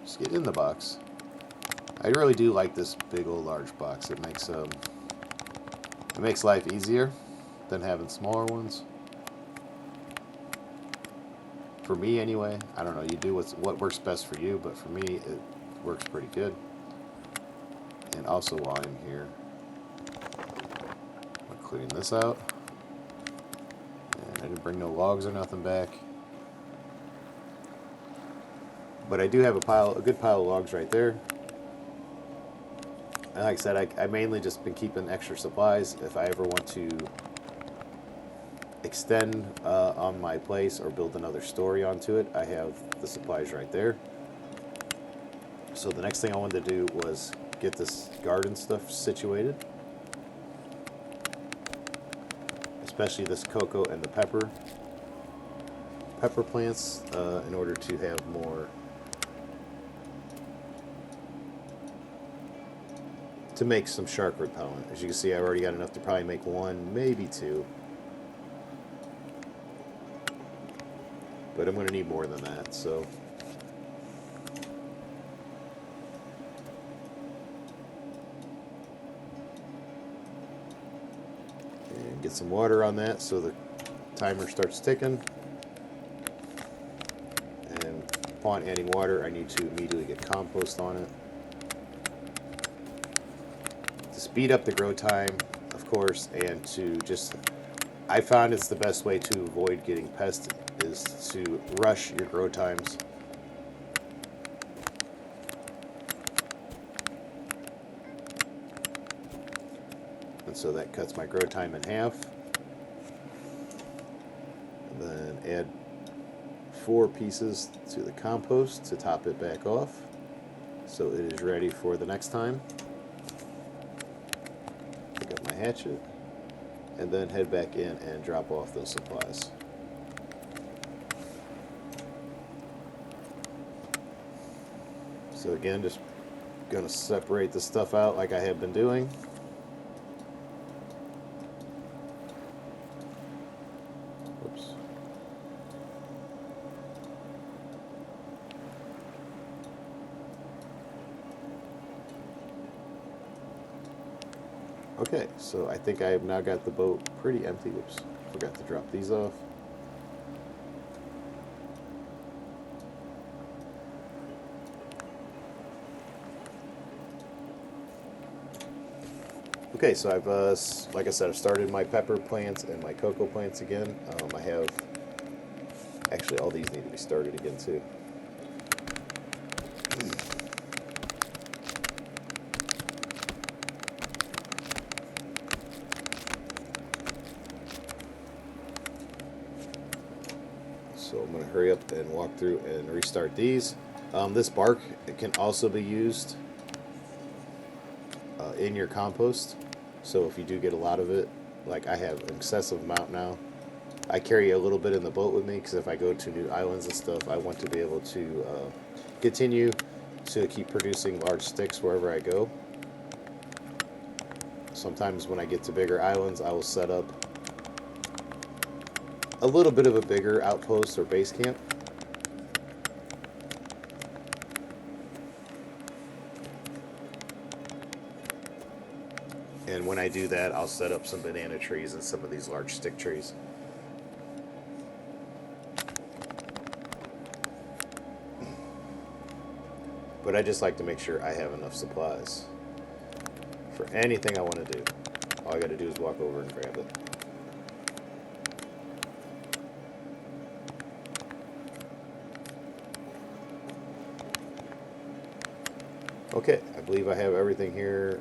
Just get in the box. I really do like this big old large box. It makes life easier than having smaller ones. For me anyway. I don't know, you do what works best for you, but for me it works pretty good. And also while I'm here, I'm cleaning this out. And I didn't bring no logs or nothing back. But I do have a good pile of logs right there. And like I said, I mainly just been keeping extra supplies. If I ever want to extend on my place or build another story onto it, I have the supplies right there. So the next thing I wanted to do was get this garden stuff situated. Especially this cocoa and the pepper plants in order to have more to make some shark repellent. As you can see, I already got enough to probably make one, maybe two. But I'm going to need more than that, so. And get some water on that so the timer starts ticking. And upon adding water, I need to immediately get compost on it. Speed up the grow time, of course, and to just, I found it's the best way to avoid getting pests is to rush your grow times. And so that cuts my grow time in half. And then add 4 pieces to the compost to top it back off so it is ready for the next time. Hatchet, and then head back in and drop off those supplies. So again, just gonna separate the stuff out like I have been doing. Whoops. Okay, so I think I have now got the boat pretty empty. Whoops, forgot to drop these off. Okay, so I've, like I said, I've started my pepper plants and my cocoa plants again. I have, actually all these need to be started again too. hurry up and walk through and restart these. This bark, it can also be used in your compost. So if you do get a lot of it, like I have an excessive amount now, I carry a little bit in the boat with me because if I go to new islands and stuff, I want to be able to continue to keep producing large sticks wherever I go. Sometimes when I get to bigger islands, I will set up a little bit of a bigger outpost or base camp. And when I do that, I'll set up some banana trees and some of these large stick trees. But I just like to make sure I have enough supplies for anything I want to do. All I got to do is walk over and grab it. Okay, I believe I have everything here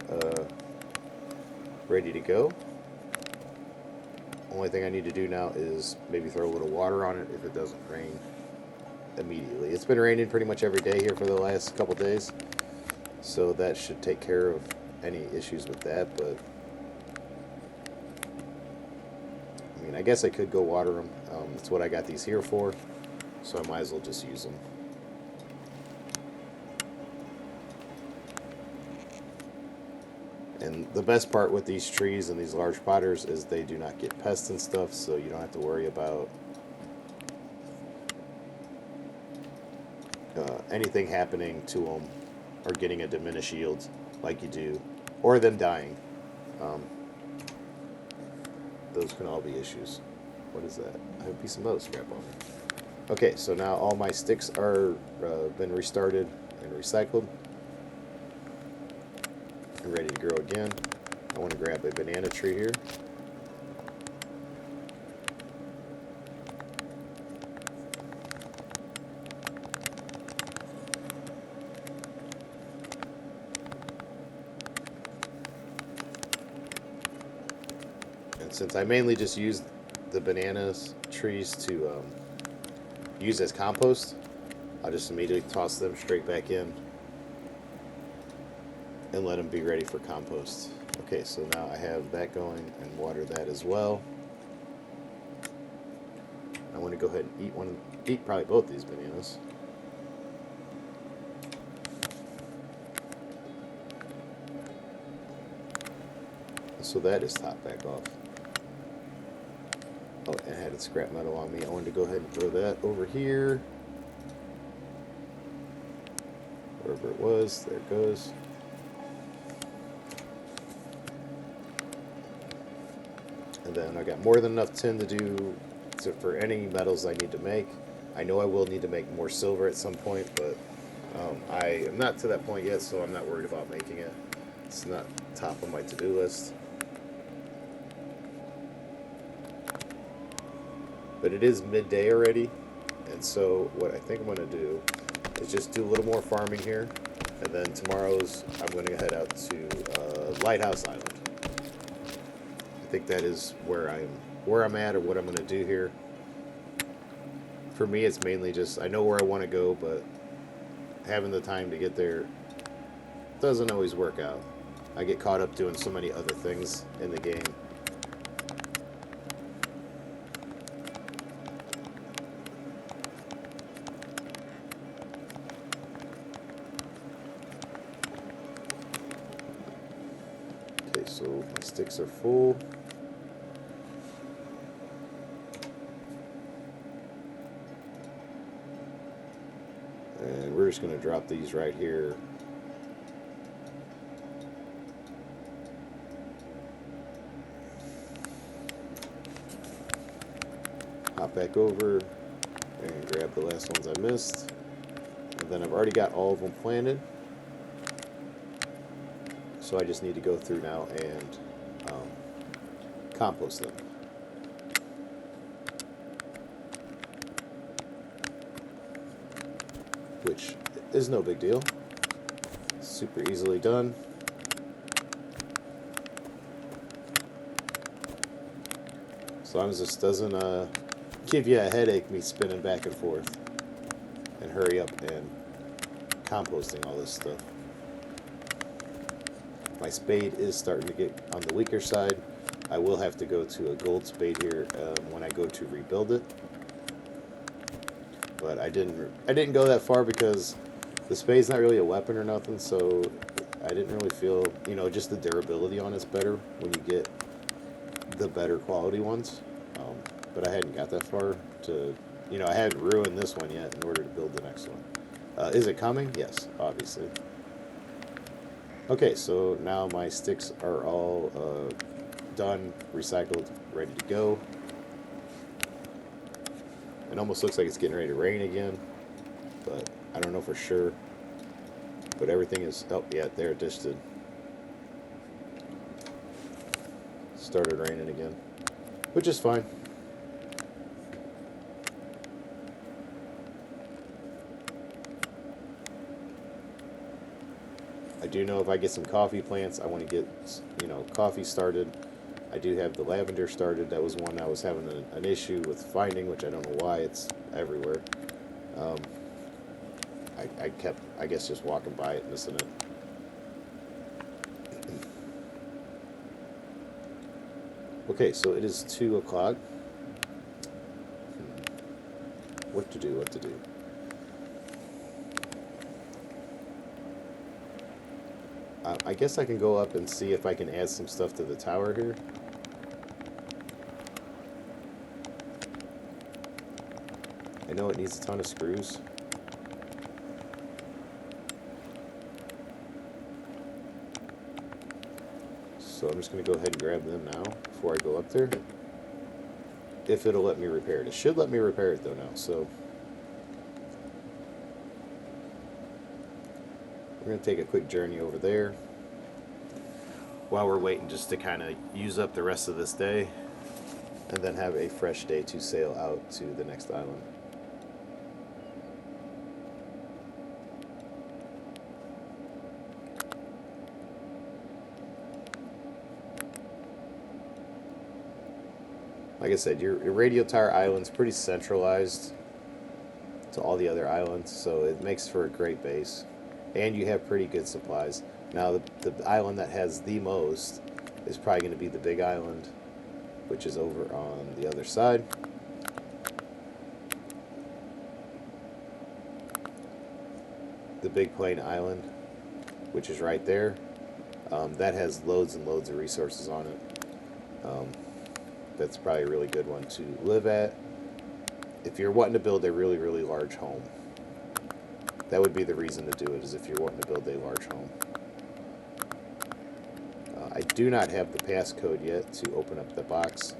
ready to go. Only thing I need to do now is maybe throw a little water on it if it doesn't rain immediately. It's been raining pretty much every day here for the last couple days, so that should take care of any issues with that. But I mean, I guess I could go water them. That's what I got these here for, so I might as well just use them. And the best part with these trees and these large potters is they do not get pests and stuff, so you don't have to worry about anything happening to them or getting a diminished yield like you do, or them dying. Those can all be issues. What is that? I have a piece of metal scrap on it. Okay, so now all my sticks are been restarted and recycled and ready to grow again. I want to grab a banana tree here. And since I mainly just use the banana trees to use as compost, I'll just immediately toss them straight back in and let them be ready for compost. Okay, so now I have that going and water that as well. I want to go ahead and eat probably both these bananas. So that is topped back off. Oh, and I had scrap metal on me. I wanted to go ahead and throw that over here. Wherever it was, there it goes. And then I got more than enough tin to do for any metals I need to make. I know I will need to make more silver at some point, but I am not to that point yet, so I'm not worried about making it. It's not top of my to-do list. But it is midday already, and so what I think I'm going to do is just do a little more farming here, and then tomorrow's I'm going to head out to Lighthouse Island. I think that is where I'm at, or what I'm going to do here. For me, it's mainly just I know where I want to go, but having the time to get there doesn't always work out. I get caught up doing so many other things in the game. Okay, so my sticks are full. And we're just going to drop these right here. Hop back over and grab the last ones I missed. And then I've already got all of them planted. So I just need to go through now and compost them. Which is no big deal. Super easily done. As long as this doesn't give you a headache, me spinning back and forth and hurry up and composting all this stuff. My spade is starting to get on the weaker side. I will have to go to a gold spade here when I go to rebuild it. But I didn't go that far because the spade's not really a weapon or nothing, so I didn't really feel, just the durability on it's better when you get the better quality ones. But I hadn't got that far to, I hadn't ruined this one yet in order to build the next one. Is it coming? Yes, obviously. Okay, so now my sticks are all done, recycled, ready to go. It almost looks like it's getting ready to rain again, but I don't know for sure. But everything is, oh yeah, there it just did. Started raining again, which is fine. I do know if I get some coffee plants, I want to get, coffee started. I do have the lavender started. That was one I was having an issue with finding, which I don't know why. It's everywhere. I kept, I guess, just walking by it, missing it. Okay, so it is 2 o'clock. What to do? I guess I can go up and see if I can add some stuff to the tower here. I know it needs a ton of screws. So I'm just going to go ahead and grab them now before I go up there. If it'll let me repair it. It should let me repair it though now, so we're going to take a quick journey over there while we're waiting just to kind of use up the rest of this day and then have a fresh day to sail out to the next island. Like I said, your radio tower island's pretty centralized to all the other islands, so it makes for a great base. And you have pretty good supplies. Now, the island that has the most is probably going to be the big island, which is over on the other side. The Big Plain Island, which is right there, that has loads and loads of resources on it. That's probably a really good one to live at if you're wanting to build a really, really large home. That would be the reason to do it, is if you're wanting to build a large home. I do not have the passcode yet to open up the box.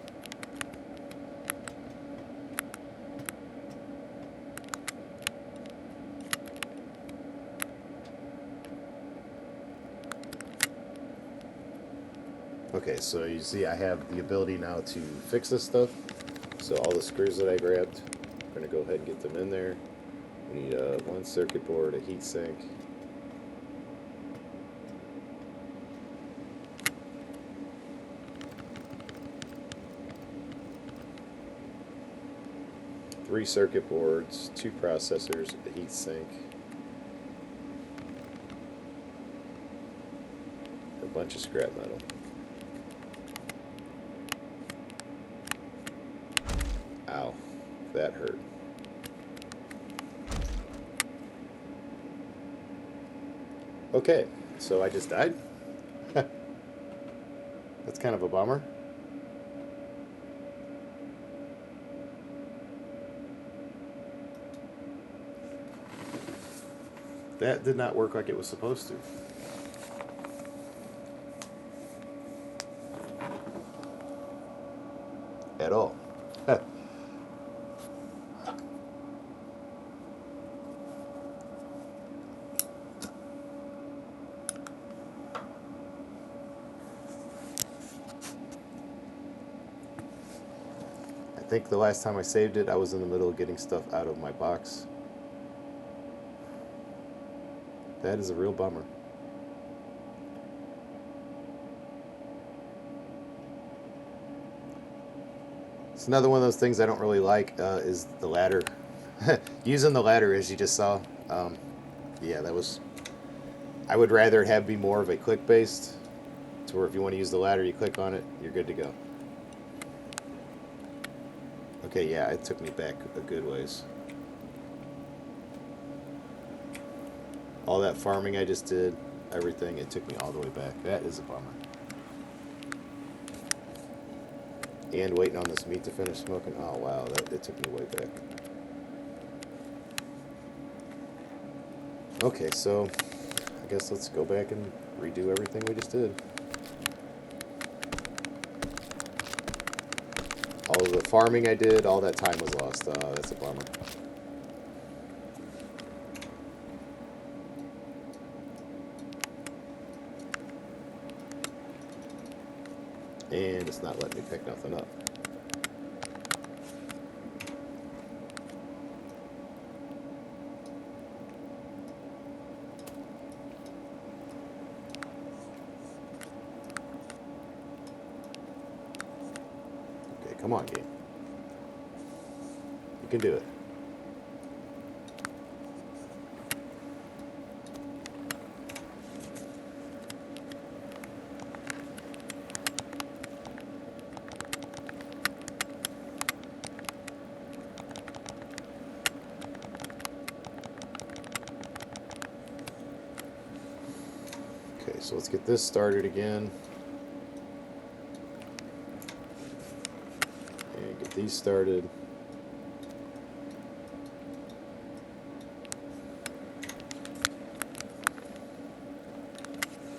Okay, so you see I have the ability now to fix this stuff. So all the screws that I grabbed, I'm going to go ahead and get them in there. We need one circuit board, a heat sink. Three circuit boards, 2 processors, a heat sink, a bunch of scrap metal. Ow, that hurt. Okay, so I just died. That's kind of a bummer. That did not work like it was supposed to. At all. I think the last time I saved it, I was in the middle of getting stuff out of my box. That is a real bummer. It's Another one of those things I don't really like is the ladder. Using the ladder, as you just saw, yeah, that was. I would rather have be more of a click based, to where if you want to use the ladder, you click on it, you're good to go. Okay, yeah, it took me back a good ways. All that farming I just did, everything, it took me all the way back. That is a bummer. And waiting on this meat to finish smoking. Oh wow, it took me way back. Okay, so I guess let's go back and redo everything we just did. All of the farming I did, all that time was lost. That's a bummer. And it's not letting me pick nothing up. Okay, come on, game. You can do it. Okay, so let's get this started again. And get these started.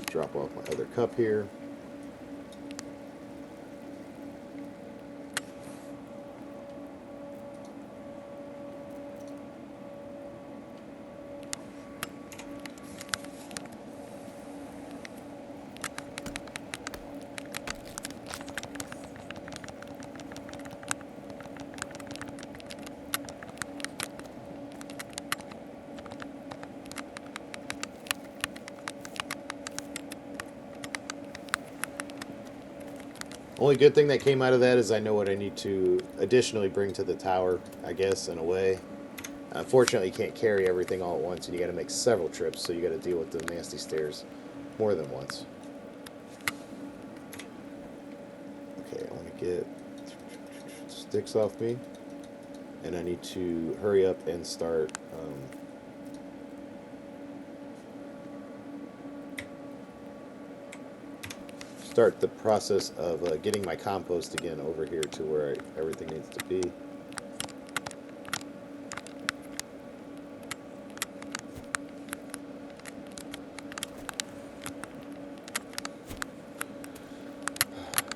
Drop off my other cup here. Only good thing that came out of that is I know what I need to additionally bring to the tower, I guess, in a way. Unfortunately, you can't carry everything all at once, and you got to make several trips, so you got to deal with the nasty stairs more than once. Okay, I want to get sticks off me, and I need to hurry up and start the process of getting my compost again over here to where everything needs to be.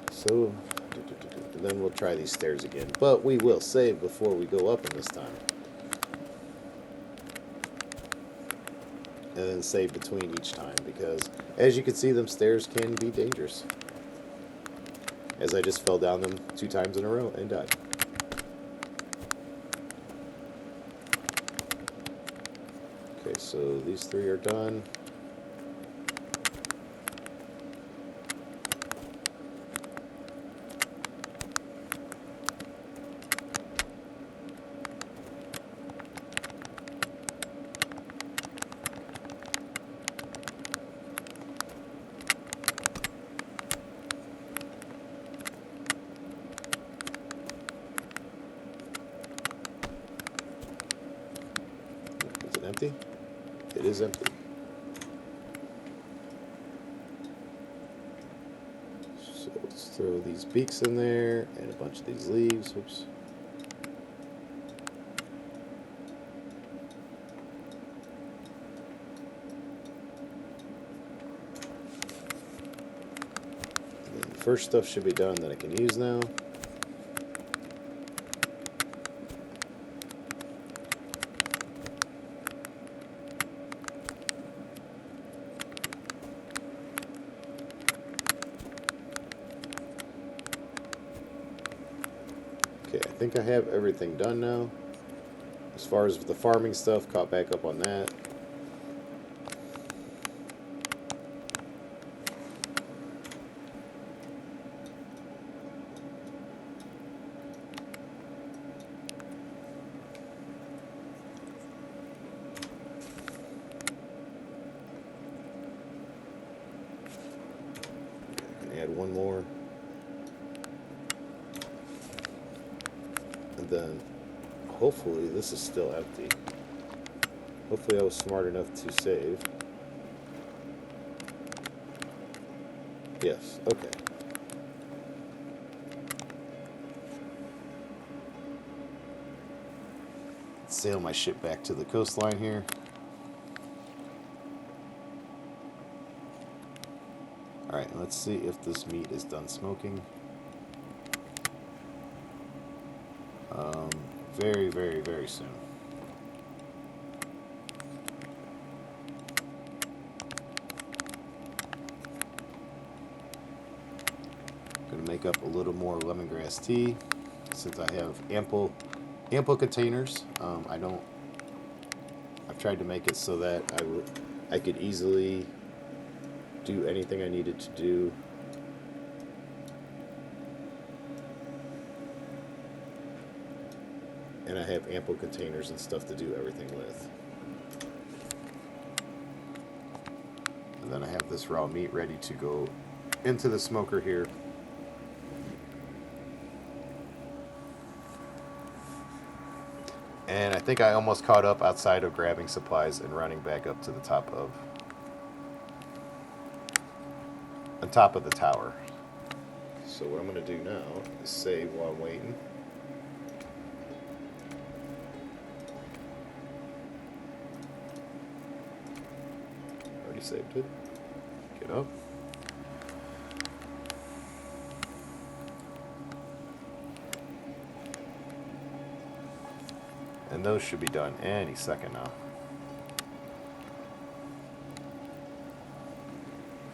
So, then we'll try these stairs again. But we will save before we go up in this time. And then save between each time, because as you can see, them stairs can be dangerous. As I just fell down them 2 times in a row and died. Okay, so these 3 are done. Empty? It is empty. So let's throw these beaks in there and a bunch of these leaves. Oops. And then the first stuff should be done that I can use now. I think I have everything done now. As far as the farming stuff, caught back up on that. one more. And then hopefully this is still empty. Hopefully I was smart enough to save. Yes, okay. Sail my ship back to the coastline here. Alright, let's see if this meat is done smoking. Very, very, very soon. Gonna make up a little more lemongrass tea since I have ample containers. I've tried to make it so that I could easily do anything I needed to do. And I have ample containers and stuff to do everything with. And then I have this raw meat ready to go into the smoker here. And I think I almost caught up outside of grabbing supplies and running back up to the top of the tower. So what I'm going to do now is save while I'm waiting. Already saved it. Get up. And those should be done any second now.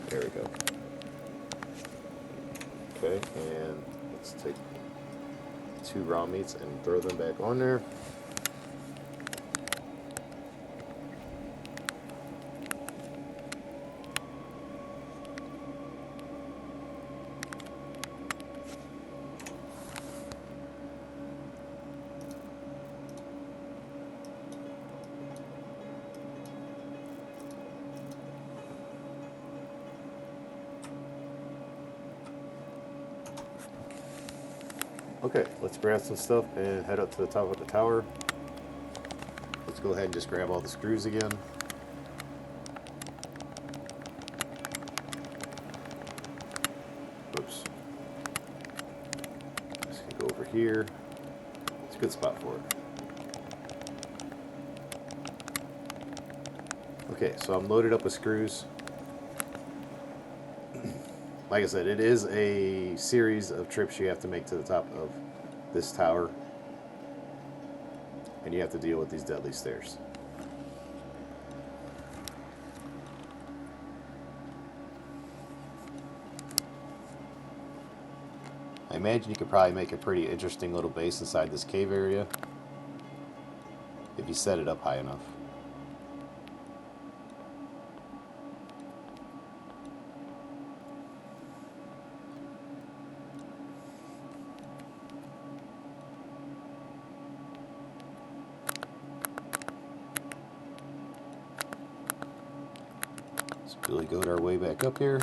There we go. Okay, and let's take 2 raw meats and throw them back on there. Okay, let's grab some stuff and head up to the top of the tower. Let's go ahead and just grab all the screws again. Oops. Just gonna go over here. It's a good spot for it. Okay, so I'm loaded up with screws. Like I said, it is a series of trips you have to make to the top of this tower. And you have to deal with these deadly stairs. I imagine you could probably make a pretty interesting little base inside this cave area if you set it up high enough. Really goat our way back up here.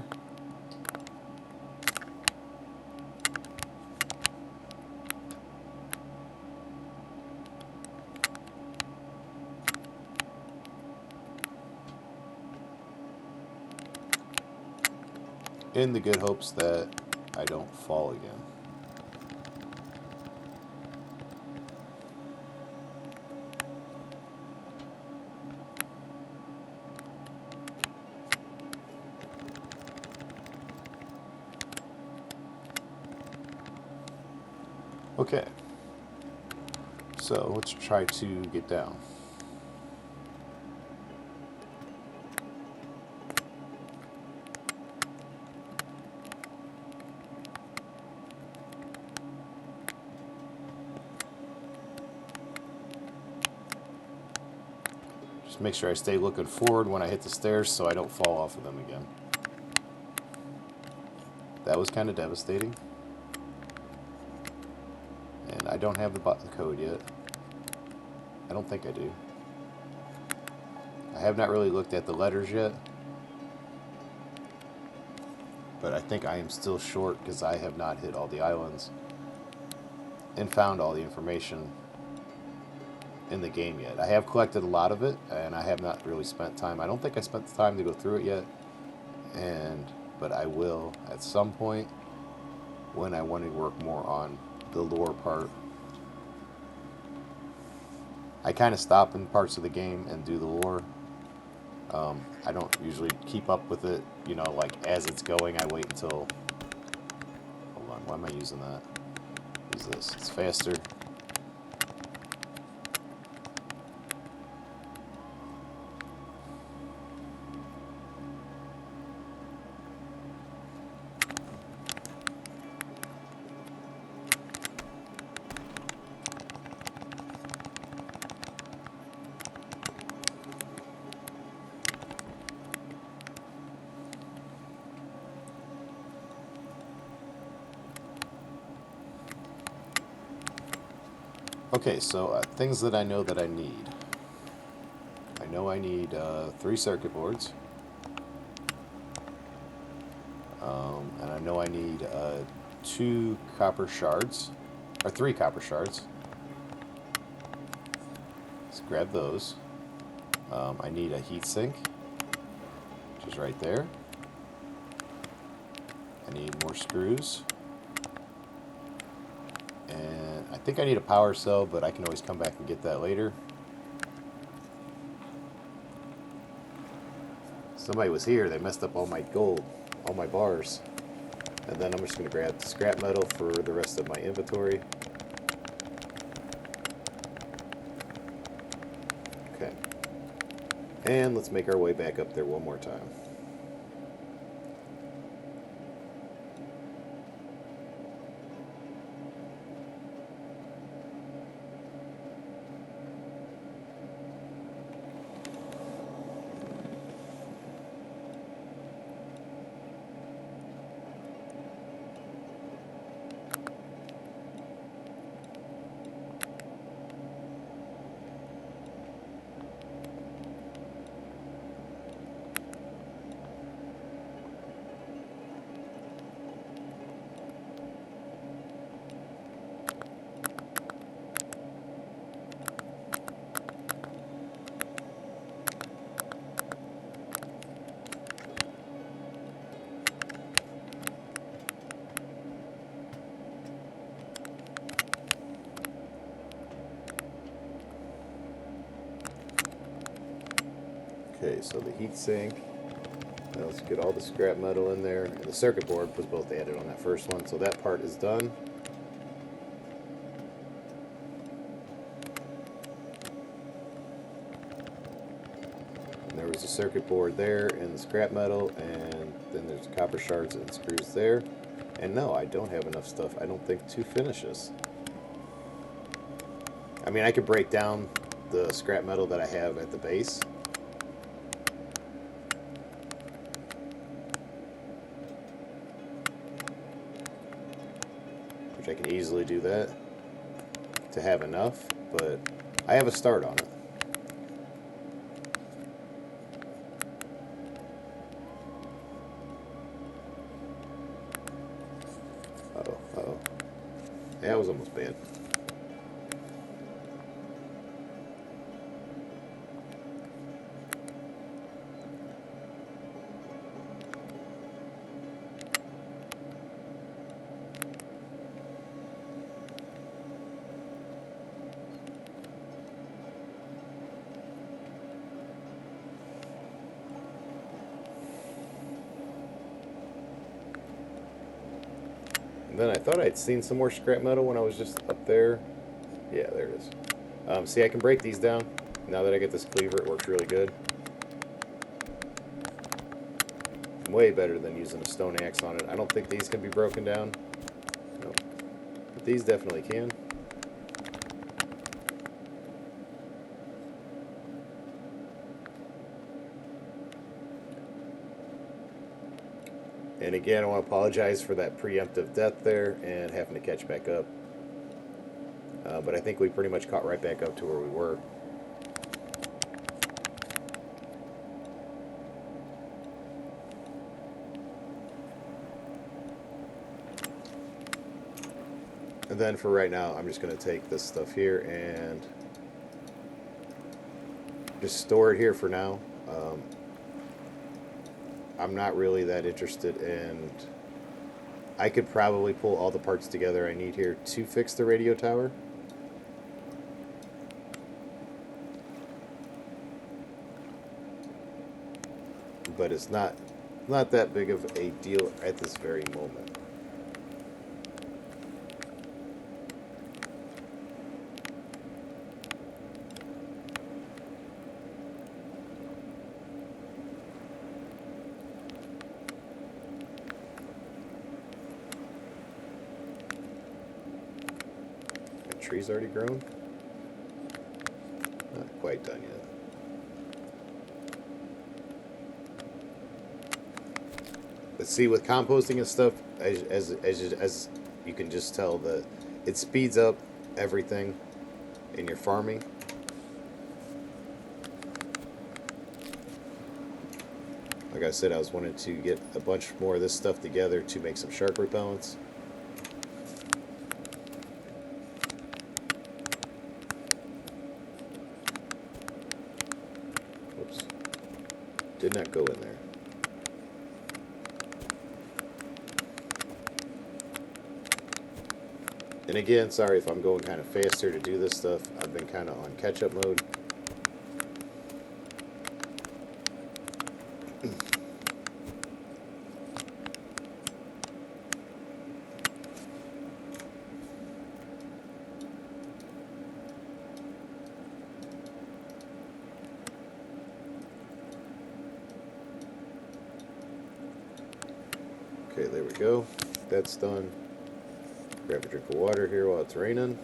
In the good hopes that I don't fall again. Okay, so let's try to get down. Just make sure I stay looking forward when I hit the stairs so I don't fall off of them again. That was kind of devastating. And I don't have the code yet. I don't think I do. I have not really looked at the letters yet. But I think I am still short because I have not hit all the islands and found all the information in the game yet. I have collected a lot of it, and I have not really spent time. I don't think I spent the time to go through it yet, but I will at some point when I want to work more on the lore part. I kind of stop in parts of the game and do the lore. I don't usually keep up with it, like as it's going. I wait until. Hold on, why am I using that? Use this. It's faster. Okay, so things that I know that I need. I know I need 3 circuit boards. And I know I need 2 copper shards, or 3 copper shards. Let's grab those. I need a heatsink, which is right there. I need more screws. And I think I need a power cell, but I can always come back and get that later. Somebody was here, they messed up all my gold, all my bars. And then I'm just going to grab the scrap metal for the rest of my inventory. Okay. And let's make our way back up there one more time. Okay, so the heat sink. Now let's get all the scrap metal in there. And the circuit board was both added on that first one, so that part is done. And there was a circuit board there and the scrap metal, and then there's copper shards and screws there. And no, I don't have enough stuff, I don't think, to finish this. I mean, I could break down the scrap metal that I have at the base. I can easily do that to have enough, but I have a start on it. Uh-oh. Yeah, that was almost bad. Then I thought I'd seen some more scrap metal when I was just up there. Yeah, there it is. See, I can break these down. Now that I get this cleaver, it works really good. Way better than using a stone axe on it. I don't think these can be broken down. No. But these definitely can. And again, I want to apologize for that preemptive death there and having to catch back up. But I think we pretty much caught right back up to where we were. And then for right now, I'm just going to take this stuff here and just store it here for now. I'm not really that interested in... I could probably pull all the parts together I need here to fix the radio tower. But it's not that big of a deal at this very moment. The tree's already grown? Not quite done yet. But see, with composting and stuff, as you can just tell, that it speeds up everything in your farming. Like I said, I was wanting to get a bunch more of this stuff together to make some shark repellents. Whoops. Did not go in there. And again, sorry if I'm going kind of faster to do this stuff. I've been kind of on catch-up mode. Okay, there we go. That's done. Grab a drink of water here while it's raining.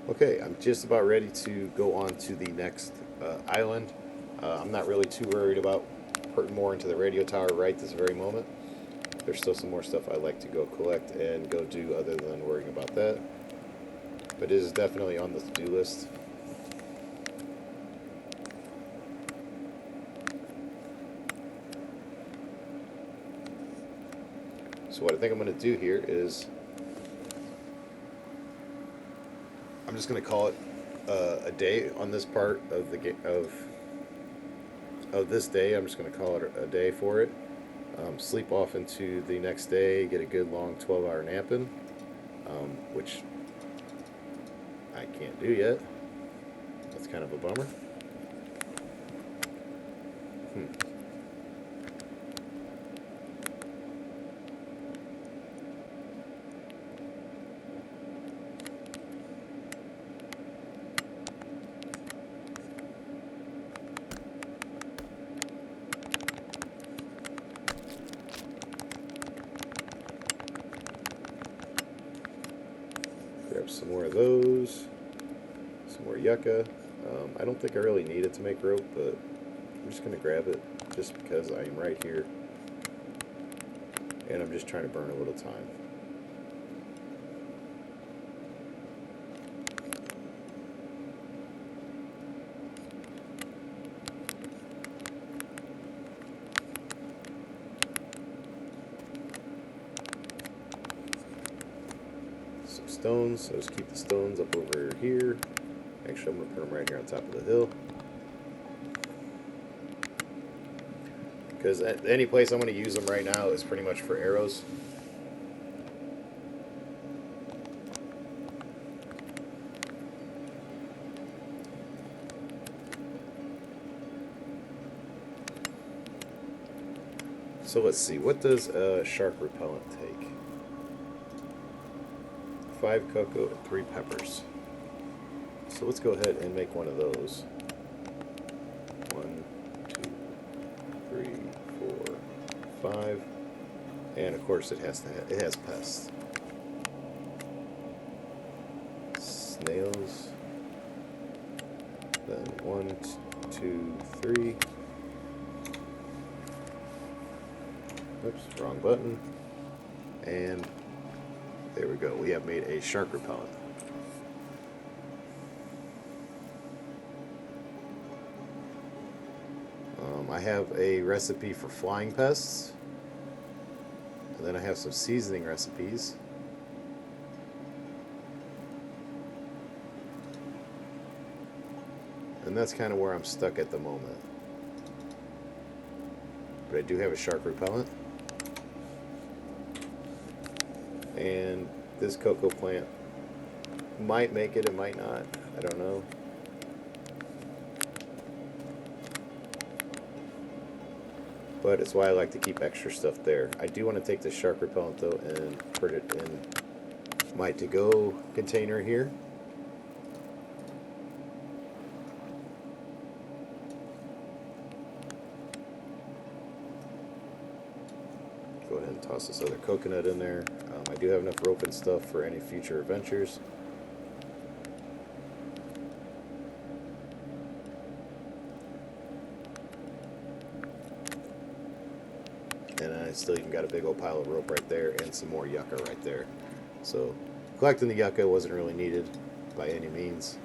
Okay, I'm just about ready to go on to the next island. I'm not really too worried about putting more into the radio tower right this very moment. There's still some more stuff I'd like to go collect and go do other than worrying about that. But it is definitely on the to-do list. So what I think I'm going to do here is I'm just going to call it a day on this part of the of this day. I'm just going to call it a day for it. Sleep off into the next day, get a good long 12-hour nap in, which I can't do yet. That's kind of a bummer. Grab some more of those, some more yucca. I don't think I really need it to make rope, but I'm just going to grab it just because I am right here and I'm just trying to burn a little time. Stones, so just keep the stones up over here. Actually, I'm going to put them right here on top of the hill. Because any place I'm going to use them right now is pretty much for arrows. So let's see, what does a shark repellent take? 5 cocoa and 3 peppers. So let's go ahead and make one of those. 1, 2, 3, 4, 5. And of course it has pests. Snails. Then 1, 2, 3. Oops, wrong button. And there we go. We have made a shark repellent. I have a recipe for flying pests, and then I have some seasoning recipes. And that's kind of where I'm stuck at the moment. But I do have a shark repellent. And this cocoa plant might make it, it might not. I don't know. But it's why I like to keep extra stuff there. I do want to take the shark repellent though and put it in my to-go container here. Go ahead and toss this other coconut in there. I do have enough rope and stuff for any future adventures. And I still even got a big old pile of rope right there and some more yucca right there. So collecting the yucca wasn't really needed by any means.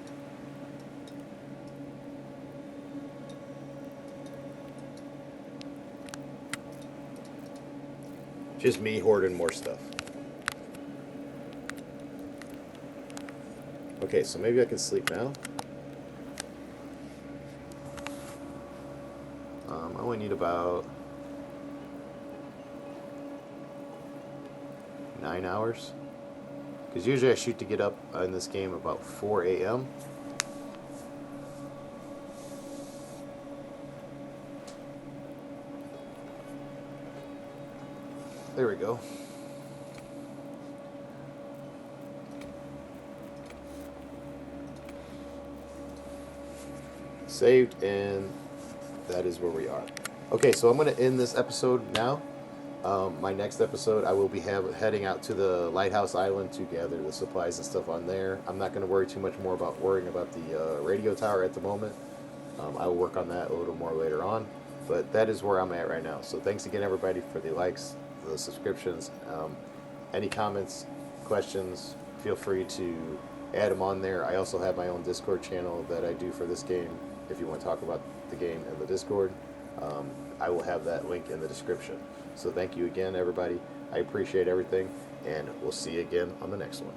Just me hoarding more stuff. Okay, so maybe I can sleep now. I only need about 9 hours. Because usually I shoot to get up in this game about 4 a.m. There we go. Saved, and that is where we are. Okay, so I'm going to end this episode now. My next episode, I will be heading out to the Lighthouse Island to gather the supplies and stuff on there. I'm not going to worry too much more about worrying about the radio tower at the moment. I will work on that a little more later on. But that is where I'm at right now. So thanks again, everybody, for the likes, the subscriptions. Any comments, questions, feel free to add them on there. I also have my own Discord channel that I do for this game. If you want to talk about the game in the Discord, I will have that link in the description. So thank you again, everybody. I appreciate everything, and we'll see you again on the next one.